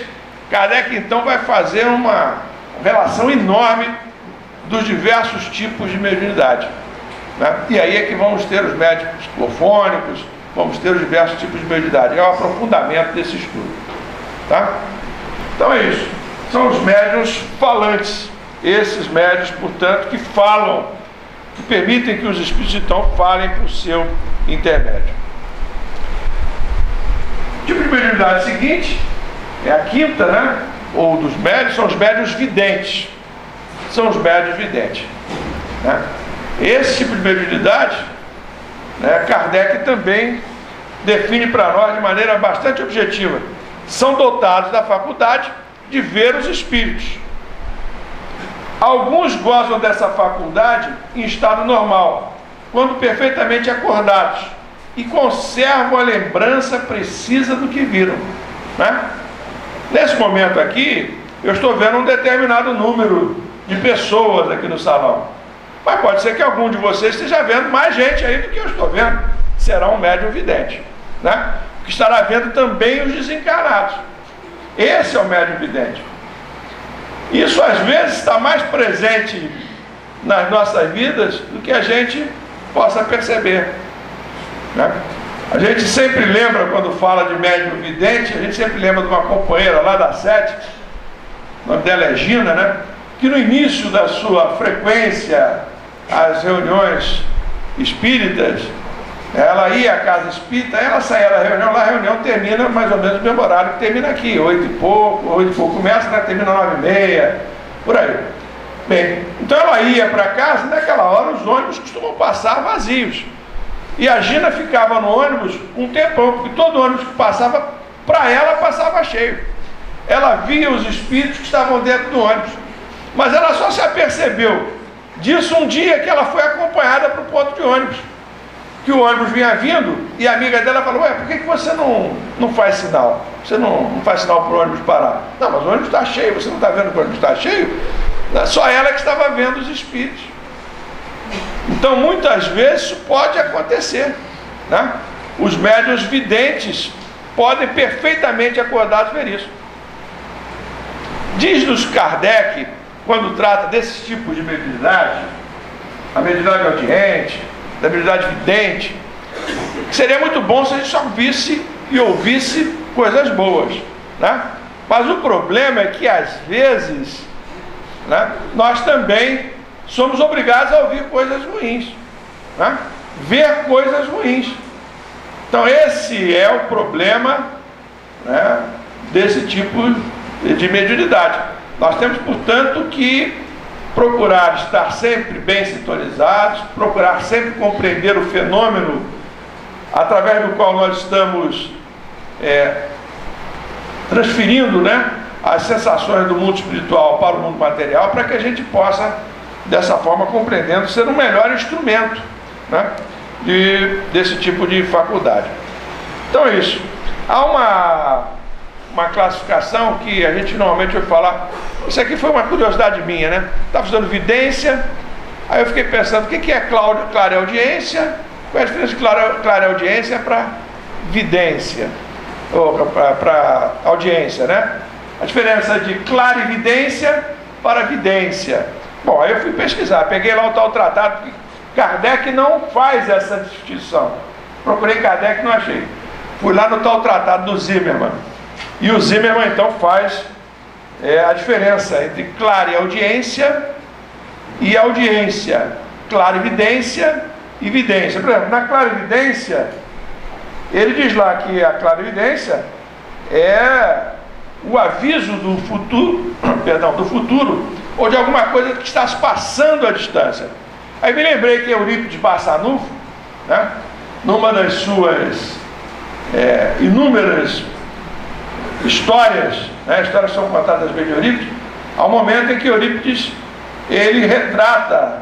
Kardec então vai fazer uma relação enorme dos diversos tipos de mediunidade, né? E aí é que vamos ter os médiums psicofônicos, vamos ter os diversos tipos de mediunidade. É o aprofundamento desse estudo, tá? Então é isso. São os médiuns falantes. Esses médiuns, portanto, que falam, que permitem que os espíritos então falem por seu intermédio. O tipo de mediunidade seguinte é a quinta, né? Ou dos médiuns, são os médiuns videntes. São os médiuns videntes, né? Esse tipo de mediunidade, né, Kardec também define para nós de maneira bastante objetiva. São dotados da faculdade de ver os espíritos. Alguns gozam dessa faculdade em estado normal, quando perfeitamente acordados, e conservam a lembrança precisa do que viram, né? Nesse momento aqui, eu estou vendo um determinado número de pessoas aqui no salão, mas pode ser que algum de vocês esteja vendo mais gente aí do que eu estou vendo. Será um médium vidente, né? Que estará vendo também os desencarnados. Esse é o médium vidente. Isso às vezes está mais presente nas nossas vidas do que a gente possa perceber, né? A gente sempre lembra, quando fala de médium vidente, a gente sempre lembra de uma companheira lá da sede, o nome dela é Gina, né? Que no início da sua frequência às reuniões espíritas, ela ia à casa espírita, ela saía da reunião, lá a reunião termina mais ou menos no mesmo horário que termina aqui, 8 e pouco começa, né, termina 9h30, por aí. Bem, então ela ia para casa, naquela hora os ônibus costumam passar vazios. E a Gina ficava no ônibus um tempão, porque todo ônibus que passava, para ela passava cheio. Ela via os espíritos que estavam dentro do ônibus, mas ela só se apercebeu disso um dia que ela foi acompanhada para o ponto de ônibus, que o ônibus vinha vindo, e a amiga dela falou: ué, por que você não faz sinal? Você não faz sinal para o ônibus parar? Não, mas o ônibus está cheio, você não está vendo que o ônibus está cheio? Só ela que estava vendo os espíritos. Então muitas vezes isso pode acontecer, né? Os médiuns videntes podem perfeitamente acordados ver isso. Diz-nos Kardec, quando trata desses tipos de mediunidade, a mediunidade audiente, da mediunidade vidente, que seria muito bom se a gente só visse e ouvisse coisas boas, né? Mas o problema é que às vezes, né, nós também somos obrigados a ouvir coisas ruins, né? Ver coisas ruins. Então esse é o problema, né, desse tipo de mediunidade. Nós temos, portanto, que procurar estar sempre bem sintonizados, procurar sempre compreender o fenômeno através do qual nós estamos transferindo, né, as sensações do mundo espiritual para o mundo material, para que a gente possa dessa forma compreendendo ser um melhor instrumento, né, desse tipo de faculdade. Então é isso. Há uma classificação que a gente normalmente ouve falar. Isso aqui foi uma curiosidade minha, né? Estava estudando vidência, aí eu fiquei pensando, o que é clareaudiência? Qual é a diferença de clareaudiência para vidência? Ou para audiência, né? A diferença de clarividência para vidência. Bom, aí eu fui pesquisar, peguei lá o tal tratado, porque Kardec não faz essa distinção. Procurei Kardec e não achei. Fui lá no tal tratado do Zimmermann. E o Zimmermann então faz a diferença entre clareaudiência e audiência, clarividência e vidência. Por exemplo, na clarividência, ele diz lá que a clarividência é o aviso do futuro, do futuro, ou de alguma coisa que está se passando à distância. Aí me lembrei que Eurípides Barçanufo, né, numa das suas inúmeras histórias, né, histórias são contadas bem de Eurípides, há um momento em que Eurípides ele retrata,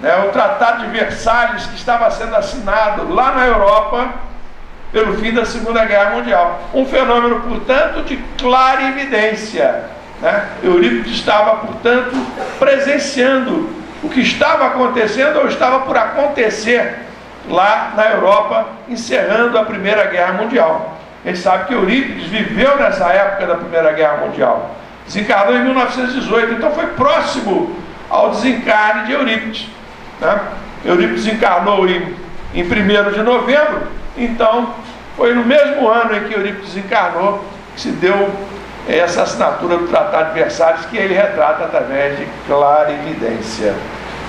né, o Tratado de Versalhes, que estava sendo assinado lá na Europa pelo fim da Segunda Guerra Mundial. Um fenômeno, portanto, de clarividência, né? Eurípides estava, portanto, presenciando o que estava acontecendo ou estava por acontecer lá na Europa, encerrando a Primeira Guerra Mundial. A gente sabe que Eurípides viveu nessa época da Primeira Guerra Mundial. Desencarnou em 1918, então foi próximo ao desencarne de Eurípides, né? Eurípides encarnou em 1º de novembro, então foi no mesmo ano em que Eurípides encarnou que se deu essa assinatura do Tratado de Versalhes, que ele retrata através de clarividência,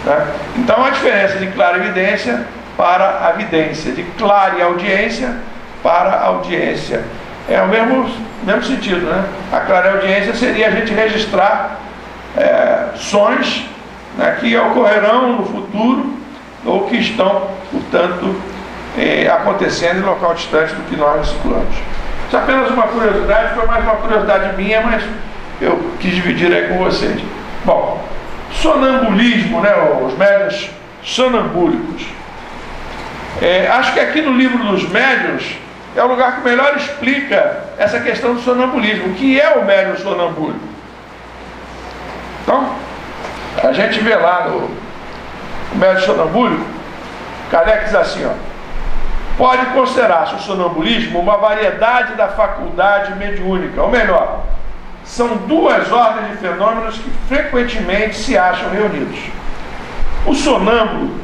né? Então a diferença de clarividência para a vidência, de clareaudiência para a audiência, é o mesmo sentido, né? A clareaudiência seria a gente registrar sons, né, que ocorrerão no futuro ou que estão, portanto, acontecendo em local distante do que nós circulamos. Isso é apenas uma curiosidade, foi mais uma curiosidade minha, mas eu quis dividir aí com vocês. Bom, sonambulismo, né, os médiuns sonambúlicos. Acho que aqui no livro dos médiuns é o lugar que melhor explica essa questão do sonambulismo. O que é o médium sonambúlico? Então, a gente vê lá no médium sonambúlico, Kardec diz assim, ó: pode considerar-se o sonambulismo uma variedade da faculdade mediúnica, ou melhor, são duas ordens de fenômenos que frequentemente se acham reunidos. O sonâmbulo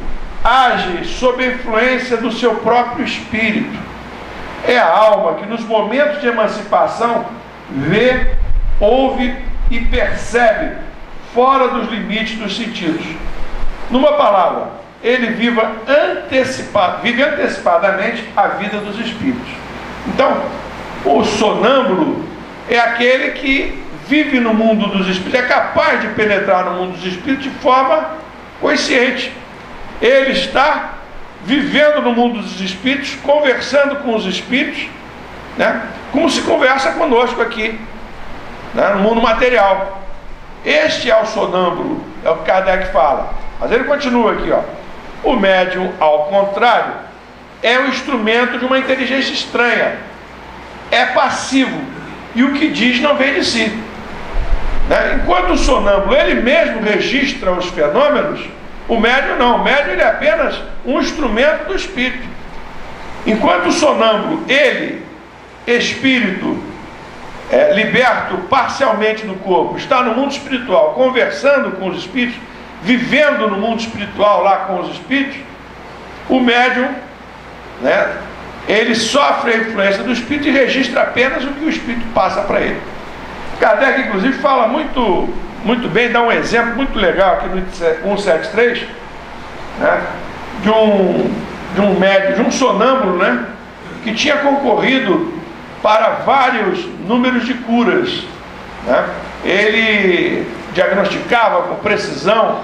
age sob a influência do seu próprio espírito. É a alma que nos momentos de emancipação vê, ouve e percebe fora dos limites dos sentidos. Numa palavra, ele vive antecipadamente a vida dos espíritos. Então, o sonâmbulo é aquele que vive no mundo dos espíritos, é capaz de penetrar no mundo dos espíritos de forma consciente. Ele está vivendo no mundo dos espíritos, conversando com os espíritos, né, como se conversa conosco aqui, né, no mundo material. Este é o sonâmbulo, é o que Kardec fala. Mas ele continua aqui, ó: o médium, ao contrário, é um instrumento de uma inteligência estranha, é passivo, e o que diz não vem de si, né? Enquanto o sonâmbulo ele mesmo registra os fenômenos, o médium não. O médium ele é apenas um instrumento do espírito. Enquanto o sonâmbulo, ele, espírito, liberto parcialmente do corpo, está no mundo espiritual, conversando com os espíritos, vivendo no mundo espiritual lá com os espíritos, o médium, né, ele sofre a influência do espírito e registra apenas o que o espírito passa para ele. Kardec, inclusive, fala muito bem, dá um exemplo muito legal aqui no 173, né, de um médium, de um sonâmbulo, né, que tinha concorrido para vários números de curas, né? Ele diagnosticava com precisão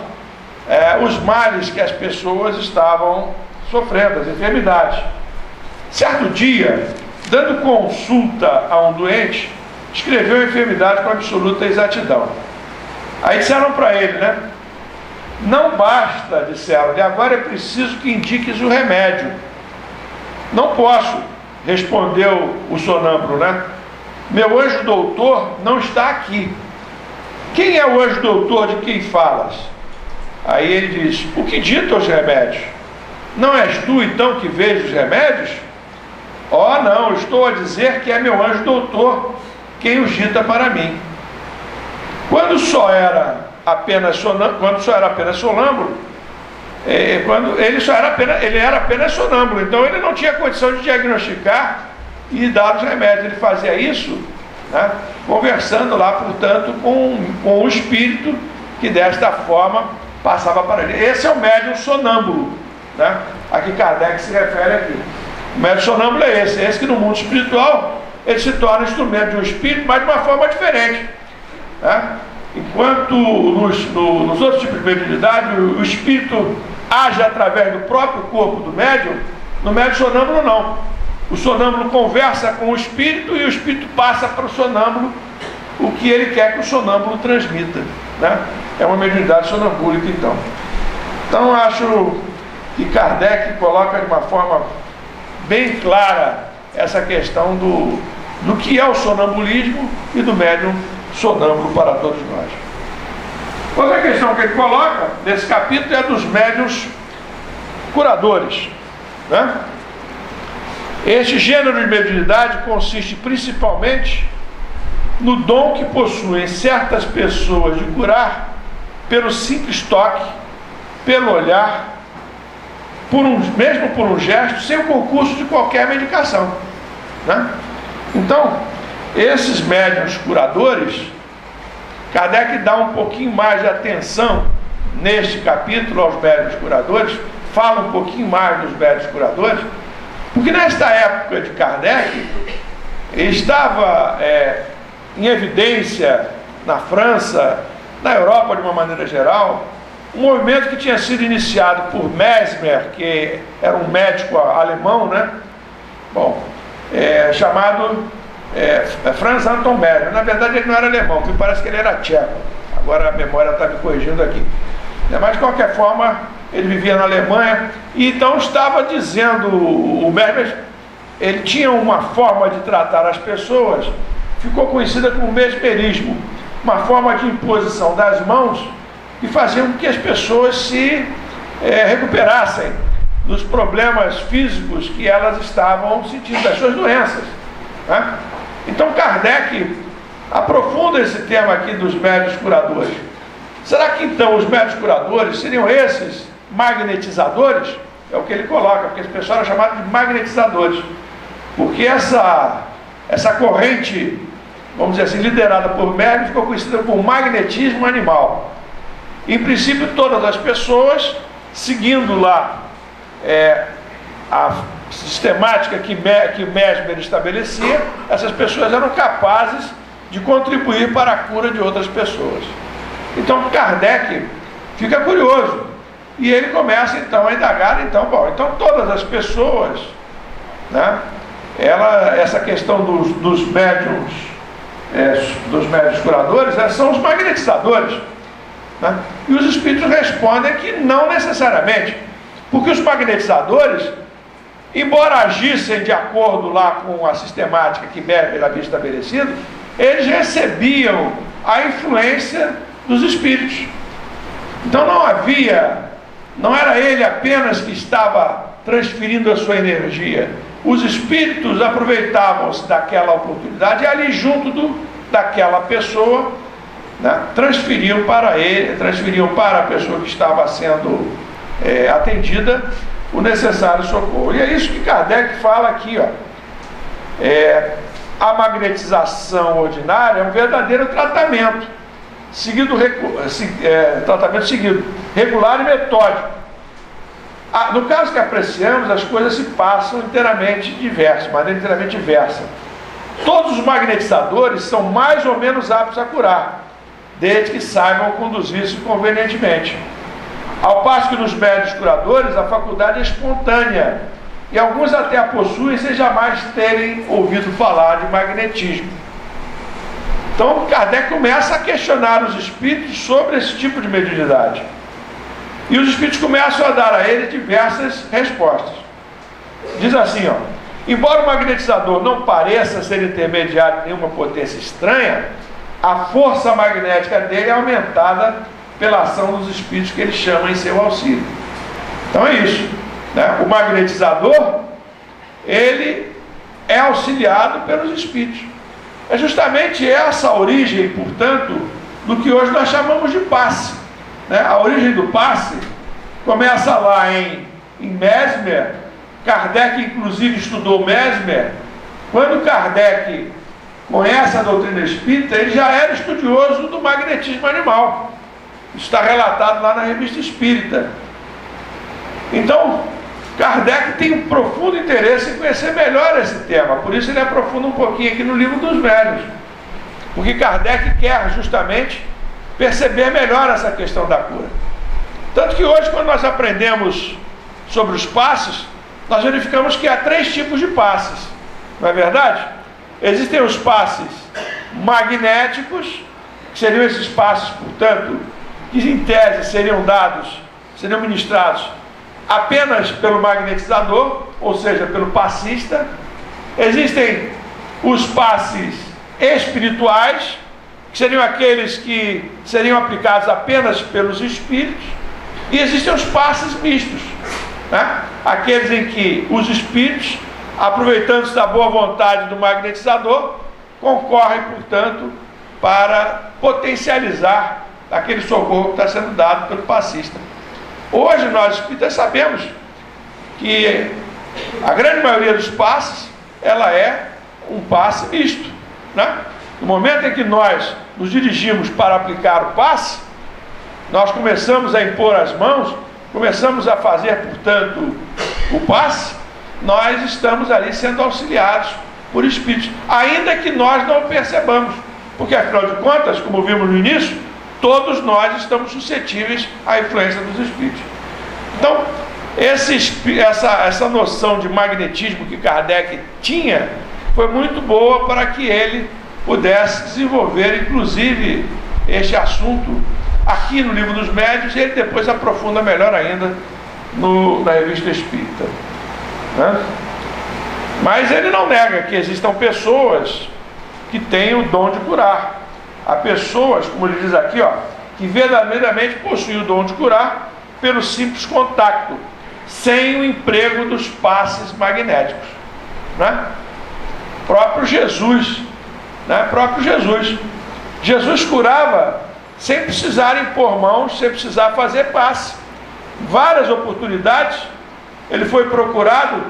os males que as pessoas estavam sofrendo, as enfermidades. Certo dia, dando consulta a um doente, escreveu a enfermidade com absoluta exatidão. Aí disseram para ele, né: Não basta, disseram-lhe, agora é preciso que indiques o remédio. Não posso, respondeu o sonâmbulo, né? Meu anjo doutor não está aqui. Quem é o anjo doutor de quem falas? Aí ele diz, o que dita os remédios? Não és tu então que vês os remédios? Oh não, estou a dizer que é meu anjo doutor quem os dita para mim. Quando só era apenas sonâmbulo, ele era apenas sonâmbulo, então ele não tinha condição de diagnosticar e dar os remédios. Ele fazia isso, né, conversando lá, portanto, com o espírito que desta forma passava para ele. Esse é o médium sonâmbulo, né, a que Kardec se refere aqui. O médium sonâmbulo é esse que no mundo espiritual ele se torna instrumento de um espírito, mas de uma forma diferente, né? Enquanto nos outros tipos de mediunidade o espírito age através do próprio corpo do médium, no médium sonâmbulo não. O sonâmbulo conversa com o espírito e o espírito passa para o sonâmbulo o que ele quer que o sonâmbulo transmita, né? É uma mediunidade sonambúlica, então. Então acho que Kardec coloca de uma forma bem clara essa questão do que é o sonambulismo e do médium sonâmbulo para todos nós. Outra questão que ele coloca nesse capítulo é dos médiuns curadores, né? Este gênero de mediunidade consiste principalmente no dom que possuem certas pessoas de curar pelo simples toque, pelo olhar, mesmo por um gesto, sem o concurso de qualquer medicação, né? Então, esses médiuns curadores, Kardec dá um pouquinho mais de atenção neste capítulo aos médiuns curadores, fala um pouquinho mais dos médiuns curadores, porque nesta época de Kardec estava em evidência na França, na Europa de uma maneira geral, um movimento que tinha sido iniciado por Mesmer, que era um médico alemão, né? Bom, chamado Franz Anton Mesmer. Na verdade ele não era alemão, me parece que ele era tcheco. Agora a memória está me corrigindo aqui. Mas de qualquer forma, ele vivia na Alemanha e então estava dizendo, o Mesmer, ele tinha uma forma de tratar as pessoas, ficou conhecida como mesmerismo, uma forma de imposição das mãos que fazia com que as pessoas se recuperassem dos problemas físicos que elas estavam sentindo, das suas doenças, né? Então Kardec aprofunda esse tema aqui dos médiuns curadores. Será que então os médiuns curadores seriam esses magnetizadores? É o que ele coloca, porque esse pessoal era chamado de magnetizadores, porque essa corrente, vamos dizer assim, liderada por médiuns, ficou conhecida por magnetismo animal. Em princípio, todas as pessoas, seguindo lá a sistemática que Mesmer estabelecia, essas pessoas eram capazes de contribuir para a cura de outras pessoas. Então Kardec fica curioso e ele começa então a indagar, então todas as pessoas, né, essa questão dos médiuns curadores, são os magnetizadores, né? E os espíritos respondem que não necessariamente, porque os magnetizadores, embora agissem de acordo lá com a sistemática que Mesmer havia estabelecido, eles recebiam a influência dos espíritos. Então não era ele apenas que estava transferindo a sua energia. Os espíritos aproveitavam-se daquela oportunidade e ali junto daquela pessoa, né, transferiam para a pessoa que estava sendo atendida o necessário socorro. E é isso que Kardec fala aqui, ó. A magnetização ordinária é um verdadeiro tratamento regular e metódico. No caso que apreciamos, as coisas se passam inteiramente diversas, de maneira inteiramente diversa. Todos os magnetizadores são mais ou menos aptos a curar, desde que saibam conduzir-se convenientemente. Ao passo que nos médiuns curadores a faculdade é espontânea, e alguns até a possuem sem jamais terem ouvido falar de magnetismo. Então Kardec começa a questionar os espíritos sobre esse tipo de mediunidade. E os espíritos começam a dar a ele diversas respostas. Diz assim, ó: embora o magnetizador não pareça ser intermediário de nenhuma potência estranha, a força magnética dele é aumentada pela ação dos espíritos que ele chama em seu auxílio. Então é isso, né? O magnetizador, ele é auxiliado pelos espíritos. É justamente essa a origem, portanto, do que hoje nós chamamos de passe, né? A origem do passe começa lá em Mesmer. Kardec inclusive estudou Mesmer. Quando Kardec conhece a doutrina espírita, ele já era estudioso do magnetismo animal. Isso está relatado lá na Revista Espírita. Então, Kardec tem um profundo interesse em conhecer melhor esse tema. Por isso ele aprofunda um pouquinho aqui no Livro dos Médiuns. Porque Kardec quer justamente perceber melhor essa questão da cura. Tanto que hoje, quando nós aprendemos sobre os passes, nós verificamos que há 3 tipos de passes. Não é verdade? Existem os passes magnéticos, que seriam esses passes, portanto, que em tese seriam ministrados apenas pelo magnetizador, ou seja, pelo passista. Existem os passes espirituais, que seriam aqueles que seriam aplicados apenas pelos espíritos. E existem os passes mistos, né? Aqueles em que os espíritos, aproveitando-se da boa vontade do magnetizador, concorrem, portanto, para potencializar aquele socorro que está sendo dado pelo passista. Hoje nós espíritas sabemos que a grande maioria dos passes, ela é um passe misto, né? No momento em que nós nos dirigimos para aplicar o passe, nós começamos a impor as mãos, começamos a fazer, portanto, o passe, nós estamos ali sendo auxiliados por espíritos, ainda que nós não o percebamos, porque afinal de contas, como vimos no início, todos nós estamos suscetíveis à influência dos espíritos. Então, essa noção de magnetismo que Kardec tinha foi muito boa para que ele pudesse desenvolver, inclusive, este assunto aqui no Livro dos Médiuns, e ele depois aprofunda melhor ainda na Revista Espírita, né? Mas ele não nega que existam pessoas que têm o dom de curar. Há pessoas, como ele diz aqui, ó, que verdadeiramente possuem o dom de curar pelo simples contato, sem o emprego dos passes magnéticos, né? Próprio Jesus, né? Próprio Jesus curava sem precisar impor mãos, sem precisar fazer passe. Várias oportunidades ele foi procurado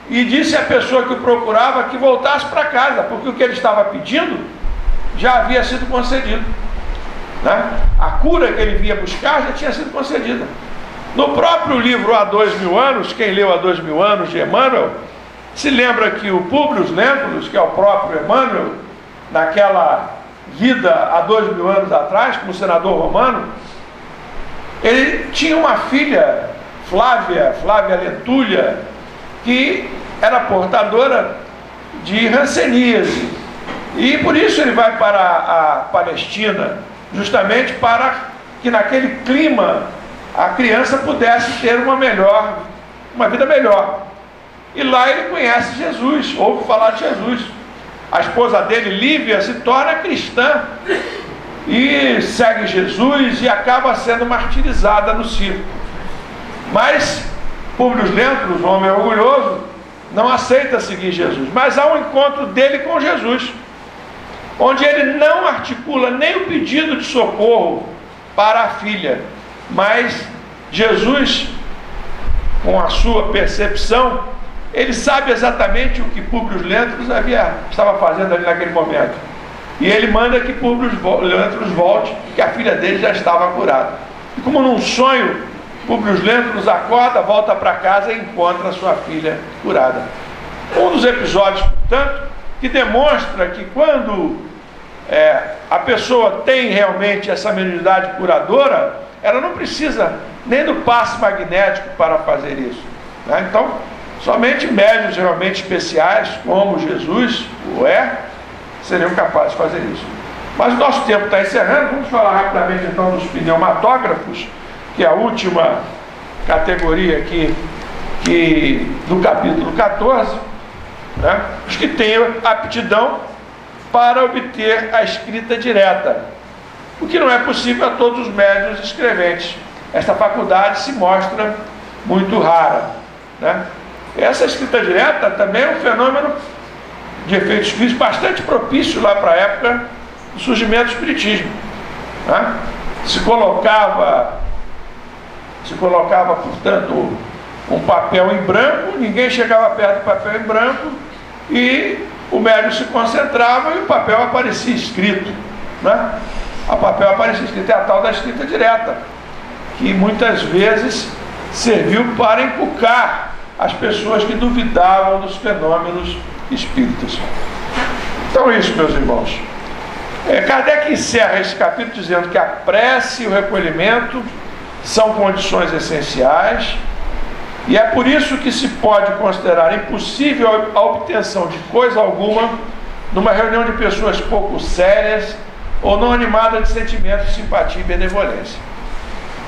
e disse à pessoa que o procurava que voltasse para casa, porque o que ele estava pedindo já havia sido concedido, né? A cura que ele vinha buscar já tinha sido concedida. No próprio livro Há 2000 anos, quem leu Há 2000 anos de Emmanuel, se lembra que o Públio Lentulus, que é o próprio Emmanuel, naquela vida há 2000 anos atrás, como senador romano, ele tinha uma filha, Flávia Lentulha, que era portadora de hanseníase. E por isso ele vai para a Palestina, justamente para que naquele clima a criança pudesse ter uma vida melhor. E lá ele conhece Jesus, ouve falar de Jesus. A esposa dele, Lívia, se torna cristã e segue Jesus e acaba sendo martirizada no circo. Mas Públio Lentulus, um homem orgulhoso, não aceita seguir Jesus. Mas há um encontro dele com Jesus, onde ele não articula nem o pedido de socorro para a filha, mas Jesus, com a sua percepção, ele sabe exatamente o que Públio Lentulus estava fazendo ali naquele momento, e ele manda que Públio Lentulus volte, que a filha dele já estava curada. E como num sonho, Públio Lentulus acorda, volta para casa e encontra a sua filha curada. Um dos episódios, portanto, que demonstra que quando a pessoa tem realmente essa mediunidade curadora, ela não precisa nem do passe magnético para fazer isso, né? Então, somente médiuns realmente especiais, como Jesus seriam capazes de fazer isso. Mas o nosso tempo está encerrando. Vamos falar rapidamente então dos pneumatógrafos, que é a última categoria aqui do capítulo 14, né? Os que têm aptidão para obter a escrita direta, o que não é possível a todos os médiuns escreventes. Esta faculdade se mostra muito rara, né? Essa escrita direta também é um fenômeno de efeitos físicos bastante propício lá para a época do surgimento do espiritismo, né? Se colocava, portanto, um papel em branco, ninguém chegava perto do papel em branco, e o médium se concentrava e o papel aparecia escrito, né? O papel aparecia escrito, é a tal da escrita direta, que muitas vezes serviu para encucar as pessoas que duvidavam dos fenômenos espíritas. Então é isso, meus irmãos. Kardec encerra esse capítulo dizendo que a prece e o recolhimento são condições essenciais, e é por isso que se pode considerar impossível a obtenção de coisa alguma numa reunião de pessoas pouco sérias ou não animadas de sentimentos de simpatia e benevolência.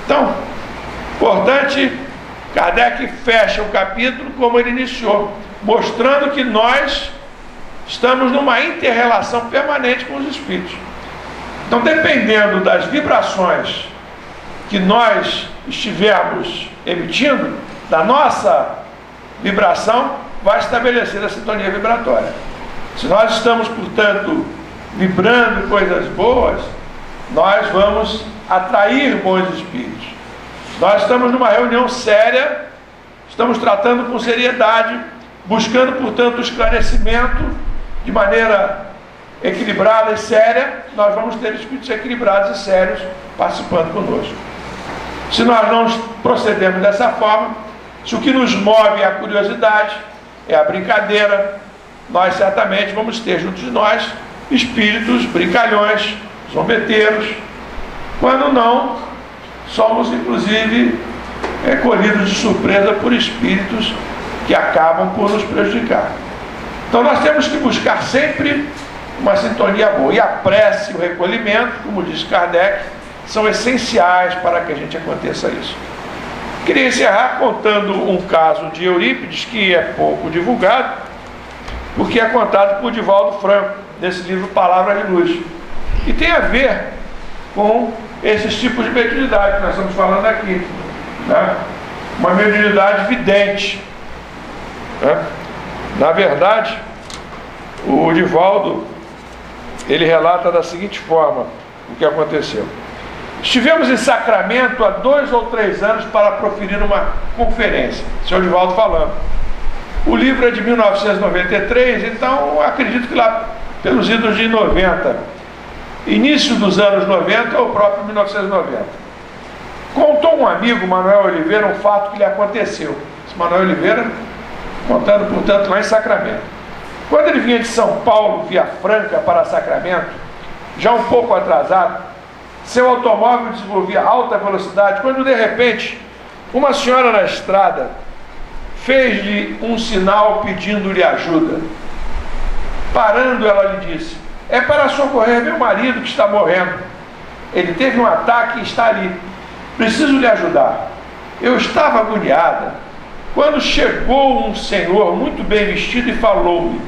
Então, importante, Kardec fecha o capítulo como ele iniciou, mostrando que nós estamos numa inter-relação permanente com os espíritos. Então, dependendo das vibrações que nós estivermos emitindo, da nossa vibração, vai estabelecer a sintonia vibratória. Se nós estamos, portanto, vibrando coisas boas, nós vamos atrair bons espíritos. Nós estamos numa reunião séria, estamos tratando com seriedade, buscando, portanto, o esclarecimento de maneira equilibrada e séria, nós vamos ter espíritos equilibrados e sérios participando conosco. Se nós não procedemos dessa forma, se o que nos move é a curiosidade, é a brincadeira, nós certamente vamos ter junto de nós espíritos brincalhões, zombeteiros, quando não, somos inclusive colhidos de surpresa por espíritos que acabam por nos prejudicar. Então nós temos que buscar sempre uma sintonia boa, e a prece e o recolhimento, como diz Kardec, são essenciais para que a gente aconteça isso. Queria encerrar contando um caso de Eurípides, que é pouco divulgado, porque é contado por Divaldo Franco, nesse livro Palavras de Luz, e tem a ver com esses tipos de mediunidade que nós estamos falando aqui, né? Uma mediunidade vidente, né? Na verdade, o Divaldo, ele relata da seguinte forma o que aconteceu. Estivemos em Sacramento há 2 ou 3 anos para proferir uma conferência, senhor Divaldo falando. O livro é de 1993, então acredito que lá pelos idos de 90, início dos anos 90 ou próprio 1990. Contou um amigo, Manuel Oliveira, um fato que lhe aconteceu. Esse Manuel Oliveira contando, portanto, lá em Sacramento. Quando ele vinha de São Paulo, via Franca, para Sacramento, já um pouco atrasado, seu automóvel desenvolvia alta velocidade, quando de repente uma senhora na estrada fez-lhe um sinal pedindo-lhe ajuda. Parando, ela lhe disse: é para socorrer meu marido que está morrendo. Ele teve um ataque e está ali. Preciso lhe ajudar. Eu estava agoniada quando chegou um senhor muito bem vestido e falou-me: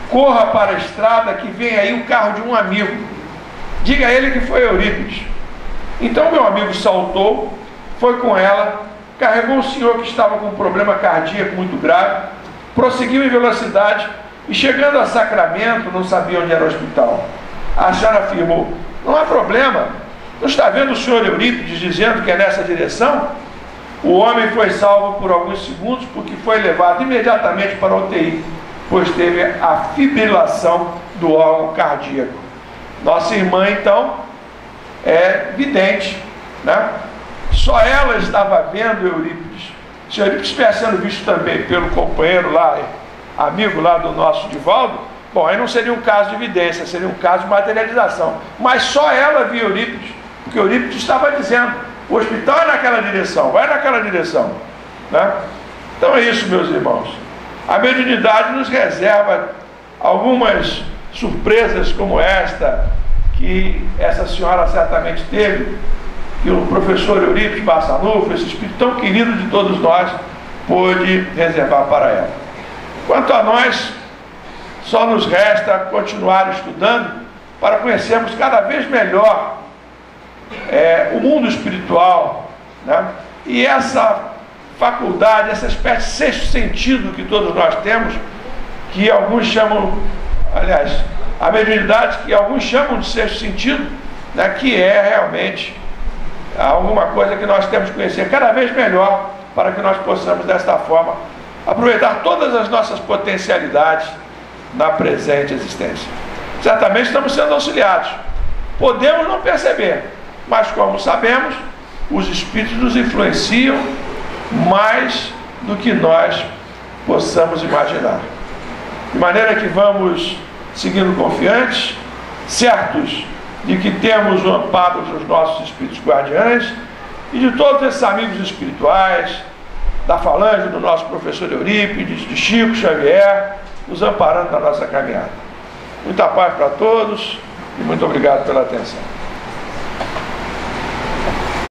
corra para a estrada que vem aí o carro de um amigo. Diga a ele que foi Eurípides. Então meu amigo saltou, foi com ela, carregou o senhor que estava com um problema cardíaco muito grave, prosseguiu em velocidade e chegando a Sacramento, não sabia onde era o hospital. A senhora afirmou: não há problema, não está vendo o senhor Eurípides dizendo que é nessa direção? O homem foi salvo por alguns segundos porque foi levado imediatamente para a UTI, pois teve a fibrilação do órgão cardíaco. Nossa irmã, então, é vidente, né? Só ela estava vendo Eurípides. Se Eurípides estivesse sendo visto também pelo companheiro lá, amigo lá do nosso Divaldo, bom, aí não seria um caso de evidência, seria um caso de materialização. Mas só ela viu Eurípides, porque Eurípides estava dizendo: o hospital é naquela direção, vai naquela direção, né? Então é isso, meus irmãos. A mediunidade nos reserva algumas surpresas como esta que essa senhora certamente teve, que o professor Eurípides Barçanufo, esse espírito tão querido de todos nós, pôde reservar para ela. Quanto a nós, só nos resta continuar estudando para conhecermos cada vez melhor o mundo espiritual, né? E essa faculdade, essa espécie de sexto sentido que todos nós temos, que alguns chamam, aliás, a mediunidade que alguns chamam de sexto sentido, né? Que é realmente alguma coisa que nós temos que conhecer cada vez melhor para que nós possamos, desta forma, aproveitar todas as nossas potencialidades na presente existência. Certamente estamos sendo auxiliados. Podemos não perceber, mas como sabemos, os espíritos nos influenciam mais do que nós possamos imaginar. De maneira que vamos seguindo confiantes, certos de que temos o amparo dos nossos espíritos guardiães e de todos esses amigos espirituais, da falange do nosso professor Eurípides, de Chico Xavier, nos amparando na nossa caminhada. Muita paz para todos e muito obrigado pela atenção.